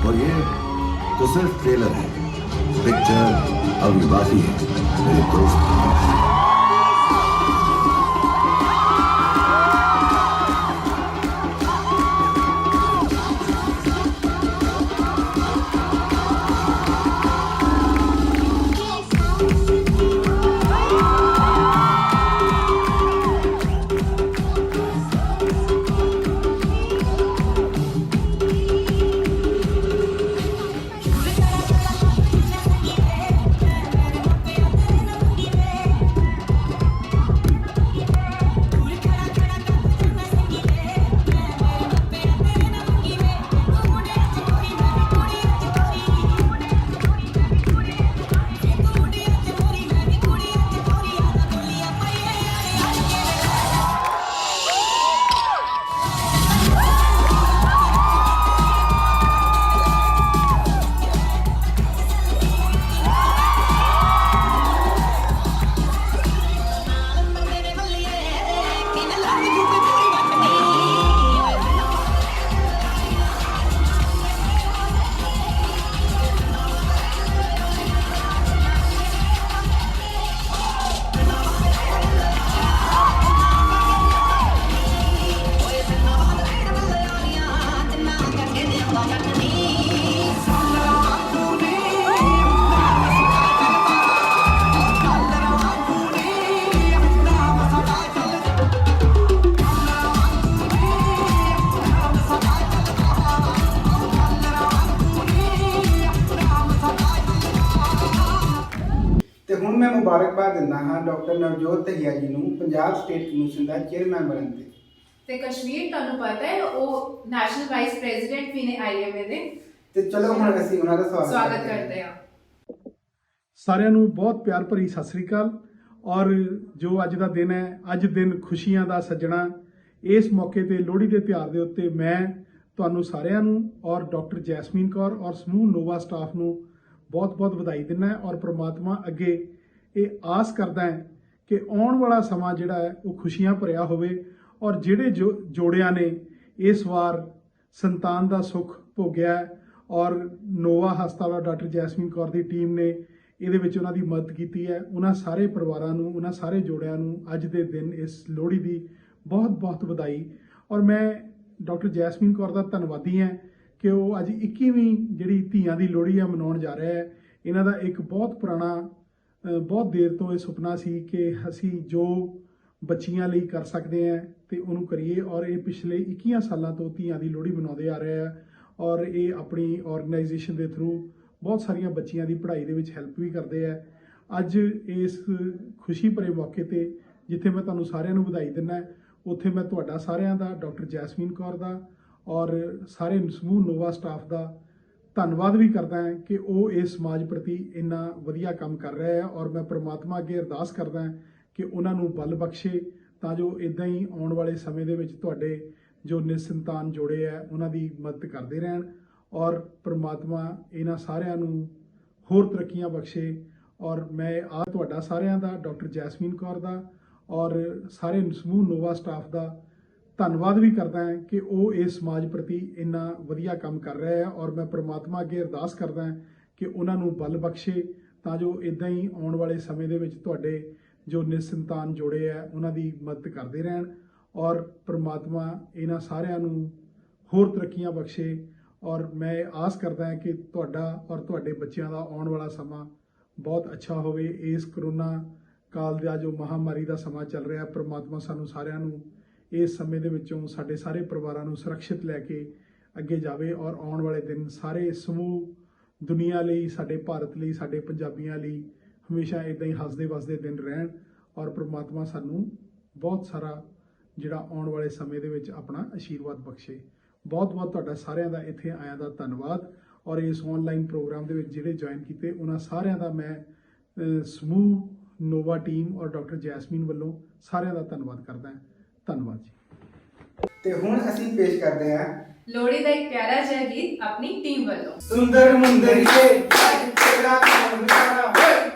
और ये तो सिर्फ ट्रेलर है, पिक्चर अभी बाकी है मेरे दोस्त। ਤੇ ਹੁਣ ਮੈਂ ਮੁਬਾਰਕਬਾਦ ਦਿੰਦਾ ਹਾਂ ਡਾਕਟਰ ਨਵਜੋਤ ਦਹੀਆ ਜੀ ਨੂੰ ਪੰਜਾਬ ਸਟੇਟ ਕਮਿਸ਼ਨ ਦਾ ਚੇਅਰਮੈਨ ਬਣਨ ਤੇ। ਤੇ ਕਸ਼ਮੀਰ ਤੁਹਾਨੂੰ ਪਤਾ ਹੈ ਉਹ ਨੈਸ਼ਨਲ ਵਾਈਸ ਪ੍ਰੈਜ਼ੀਡੈਂਟ ਵੀ ਨੇ ਆਈਐਮਏ ਦੇ। ਤੇ ਚਲੋ ਹੁਣ ਅਸੀਂ ਉਹਨਾਂ ਦਾ ਸਵਾਗਤ ਕਰਦੇ ਹਾਂ। ਸਾਰਿਆਂ ਨੂੰ ਬਹੁਤ ਪਿਆਰ ਭਰੀ ਸਤਿ ਸ੍ਰੀ ਅਕਾਲ। ਔਰ ਜੋ ਅੱਜ ਦਾ ਦਿਨ ਹੈ, ਅੱਜ ਦਿਨ ਖੁਸ਼ੀਆਂ ਦਾ ਸੱਜਣਾ, ਇਸ ਮੌਕੇ ਤੇ ਲੋਹੜੀ ਦੇ ਤਿਉਹਾਰ ਦੇ ਉੱਤੇ ਮੈਂ ਤੁਹਾਨੂੰ ਸਾਰਿਆਂ ਨੂੰ ਔਰ ਡਾਕਟਰ ਜੈਸਮੀਨ ਕੌਰ ਔਰ ਸਮੂਹ ਨੋਵਾ ਸਟਾਫ ਨੂੰ ਬਹੁਤ-ਬਹੁਤ ਵਧਾਈ ਦਿੰਦਾ ਹੈ ਔਰ ਪ੍ਰਮਾਤਮਾ ਅੱਗੇ ਇਹ ਆਸ ਕਰਦਾ ਹੈ ਕਿ ਆਉਣ ਵਾਲਾ ਸਮਾਂ ਜਿਹੜਾ ਹੈ ਉਹ ਖੁਸ਼ੀਆਂ ਭਰਿਆ ਹੋਵੇ ਔਰ ਜਿਹੜੇ ਜੋੜਿਆਂ ਨੇ ਇਸ ਵਾਰ ਸੰਤਾਨ ਦਾ ਸੁੱਖ ਭੋਗਿਆ ਔਰ ਨੋਵਾ ਹਸਪਤਾਲ ਡਾਕਟਰ ਜੈਸਮੀਨ ਕੌਰ ਦੀ ਟੀਮ ਨੇ ਇਹਦੇ ਵਿੱਚ ਉਹਨਾਂ ਦੀ ਮਦਦ ਕੀਤੀ ਹੈ, ਉਹਨਾਂ ਸਾਰੇ ਪਰਿਵਾਰਾਂ ਨੂੰ, ਉਹਨਾਂ ਸਾਰੇ ਜੋੜਿਆਂ ਨੂੰ ਅੱਜ ਦੇ ਦਿਨ ਇਸ ਲੋਹੜੀ ਦੀ ਬਹੁਤ-ਬਹੁਤ ਵਧਾਈ। ਔਰ ਮੈਂ ਡਾਕਟਰ ਜੈਸਮੀਨ ਕੌਰ ਦਾ ਧੰਨਵਾਦੀ ਹਾਂ ਕਿ ਉਹ ਅੱਜ 21ਵੀਂ ਜਿਹੜੀ ਧੀਆਂ ਦੀ ਲੋਹੜੀ ਆ ਮਨਾਉਣ ਜਾ ਰਿਹਾ ਹੈ। ਇਹਨਾਂ ਦਾ ਇੱਕ ਬਹੁਤ ਪੁਰਾਣਾ ਬਹੁਤ ਦੇਰ ਤੋਂ ਇਹ ਸੁਪਨਾ ਸੀ ਕਿ ਅਸੀਂ ਜੋ ਬੱਚੀਆਂ ਲਈ ਕਰ ਸਕਦੇ ਹਾਂ ਤੇ ਉਹਨੂੰ ਕਰੀਏ ਔਰ ਇਹ ਪਿਛਲੇ 21 ਸਾਲਾਂ ਤੋਂ ਧੀਆਂ ਦੀ ਲੋਹੜੀ ਮਨਾਉਂਦੇ ਆ ਰਹੇ ਆ ਔਰ ਇਹ ਆਪਣੀ ਆਰਗੇਨਾਈਜੇਸ਼ਨ ਦੇ ਥਰੂ ਬਹੁਤ ਸਾਰੀਆਂ ਬੱਚੀਆਂ ਦੀ ਪੜ੍ਹਾਈ ਦੇ ਵਿੱਚ ਹੈਲਪ ਵੀ ਕਰਦੇ ਆ। ਅੱਜ ਇਸ ਖੁਸ਼ੀ ਭਰੇ ਮੌਕੇ ਤੇ ਜਿੱਥੇ ਮੈਂ ਤੁਹਾਨੂੰ ਸਾਰਿਆਂ ਨੂੰ ਵਧਾਈ ਦਿੰਦਾ, ਉੱਥੇ ਮੈਂ ਤੁਹਾਡਾ ਸਾਰਿਆਂ ਦਾ, ਡਾਕਟਰ ਜੈਸਮੀਨ ਕੌਰ ਦਾ ਔਰ ਸਾਰੇ ਸਮੂਹ ਨੋਵਾ ਸਟਾਫ ਦਾ ਧੰਨਵਾਦ ਵੀ ਕਰਦਾ ਹਾਂ ਕਿ ਉਹ ਇਸ ਸਮਾਜ ਪ੍ਰਤੀ ਇੰਨਾ ਵਧੀਆ ਕੰਮ ਕਰ ਰਿਹਾ ਹੈ ਔਰ ਮੈਂ ਪ੍ਰਮਾਤਮਾ ਅੱਗੇ ਅਰਦਾਸ ਕਰਦਾ ਹਾਂ ਕਿ ਉਹਨਾਂ ਨੂੰ ਬਲ ਬਖਸ਼ੇ ਤਾਂ ਜੋ ਇਦਾਂ ਹੀ ਆਉਣ ਵਾਲੇ ਸਮੇਂ ਦੇ ਵਿੱਚ ਤੁਹਾਡੇ ਜੋ ਨਿਸੰਤਾਨ ਜੋੜੇ ਆ ਉਹਨਾਂ ਦੀ ਮਦਦ ਕਰਦੇ ਰਹਿਣ ਔਰ ਪ੍ਰਮਾਤਮਾ ਇਹਨਾਂ ਸਾਰਿਆਂ ਨੂੰ ਹੋਰ ਤਰੱਕੀਆਂ ਬਖਸ਼ੇ। ਔਰ ਮੈਂ ਤੁਹਾਡਾ ਸਾਰਿਆਂ ਦਾ, ਡਾਕਟਰ ਜੈਸਮੀਨ ਕੌਰ ਦਾ ਔਰ ਸਾਰੇ ਸਮੂਹ ਨੋਵਾ ਸਟਾਫ ਦਾ ਧੰਨਵਾਦ ਵੀ ਕਰਦਾ ਹਾਂ ਕਿ ਉਹ ਇਸ ਸਮਾਜ ਪ੍ਰਤੀ ਇੰਨਾ ਵਧੀਆ ਕੰਮ ਕਰ ਰਿਹਾ ਹੈ ਔਰ ਮੈਂ ਪ੍ਰਮਾਤਮਾ ਅੱਗੇ ਅਰਦਾਸ ਕਰਦਾ ਹਾਂ ਕਿ ਉਹਨਾਂ ਨੂੰ ਬਲ ਬਖਸ਼ੇ ਤਾਂ ਜੋ ਇਦਾਂ ਹੀ ਆਉਣ ਵਾਲੇ ਸਮੇਂ ਦੇ ਵਿੱਚ ਤੁਹਾਡੇ ਜੋ ਨਿਸੰਤਾਨ ਜੋੜੇ ਆ ਉਹਨਾਂ ਦੀ ਮਦਦ ਕਰਦੇ ਰਹਿਣ ਔਰ ਪ੍ਰਮਾਤਮਾ ਇਹਨਾਂ ਸਾਰਿਆਂ ਨੂੰ ਹੋਰ ਤਰੱਕੀਆਂ ਬਖਸ਼ੇ। ਔਰ ਮੈਂ ਆਸ ਕਰਦਾ ਹਾਂ ਕਿ ਤੁਹਾਡਾ ਔਰ ਤੁਹਾਡੇ ਬੱਚਿਆਂ ਦਾ ਆਉਣ ਵਾਲਾ ਸਮਾਂ ਬਹੁਤ ਅੱਛਾ ਹੋਵੇ। ਇਸ ਕਰੋਨਾ ਕਾਲ ਦਾ ਜੋ ਮਹਾਮਾਰੀ ਦਾ ਸਮਾਂ ਚੱਲ ਰਿਹਾ, ਪ੍ਰਮਾਤਮਾ ਸਾਨੂੰ ਸਾਰਿਆਂ ਨੂੰ ਇਸ ਸਮੇਂ ਦੇ ਵਿੱਚੋਂ ਸਾਡੇ ਸਾਰੇ ਪਰਿਵਾਰਾਂ ਨੂੰ ਸੁਰੱਖਿਅਤ ਲੈ ਕੇ ਅੱਗੇ ਜਾਵੇ ਔਰ ਆਉਣ ਵਾਲੇ ਦਿਨ ਸਾਰੇ ਸਮੂਹ ਦੁਨੀਆ ਲਈ, ਸਾਡੇ ਭਾਰਤ ਲਈ, ਸਾਡੇ ਪੰਜਾਬੀਆਂ ਲਈ ਹਮੇਸ਼ਾ ਇਦਾਂ ਹੀ ਹੱਸਦੇ ਵਸਦੇ ਦਿਨ ਰਹਿਣ ਔਰ ਪ੍ਰਮਾਤਮਾ ਸਾਨੂੰ ਬਹੁਤ ਸਾਰਾ ਜਿਹੜਾ ਆਉਣ ਵਾਲੇ ਸਮੇਂ ਦੇ ਵਿੱਚ ਆਪਣਾ ਆਸ਼ੀਰਵਾਦ ਬਖਸ਼ੇ। ਬਹੁਤ ਬਹੁਤ ਤੁਹਾਡਾ ਸਾਰਿਆਂ ਦਾ ਇੱਥੇ ਆਇਆਂ ਦਾ ਧੰਨਵਾਦ। ਔਰ ਇਸ ਆਨਲਾਈਨ ਪ੍ਰੋਗਰਾਮ ਦੇ ਵਿੱਚ ਜਿਹੜੇ ਜੁਆਇਨ ਕੀਤੇ ਉਹਨਾਂ ਸਾਰਿਆਂ ਦਾ ਮੈਂ ਸਮੂਹ ਨੋਵਾ ਟੀਮ ਔਰ ਡਾਕਟਰ ਜੈਸਮੀਨ ਵੱਲੋਂ ਸਾਰਿਆਂ ਦਾ ਧੰਨਵਾਦ ਕਰਦਾ ਹਾਂ। ਧੰਨਵਾਦ ਜੀ। ਤੇ ਹੁਣ ਅਸੀਂ ਪੇਸ਼ ਕਰਦੇ ਹਾਂ ਲੋਹੜੀ ਦਾ ਇੱਕ ਪਿਆਰਾ ਜਿਹਾ ਗੀਤ ਆਪਣੀ ਟੀਮ ਵੱਲੋਂ। ਸੁੰਦਰ ਮੁੰਦਰੀਏ ਅੱਜ ਤੇਰਾ ਕੌਣ ਵਿਚਾਰਾ ਹੋਏ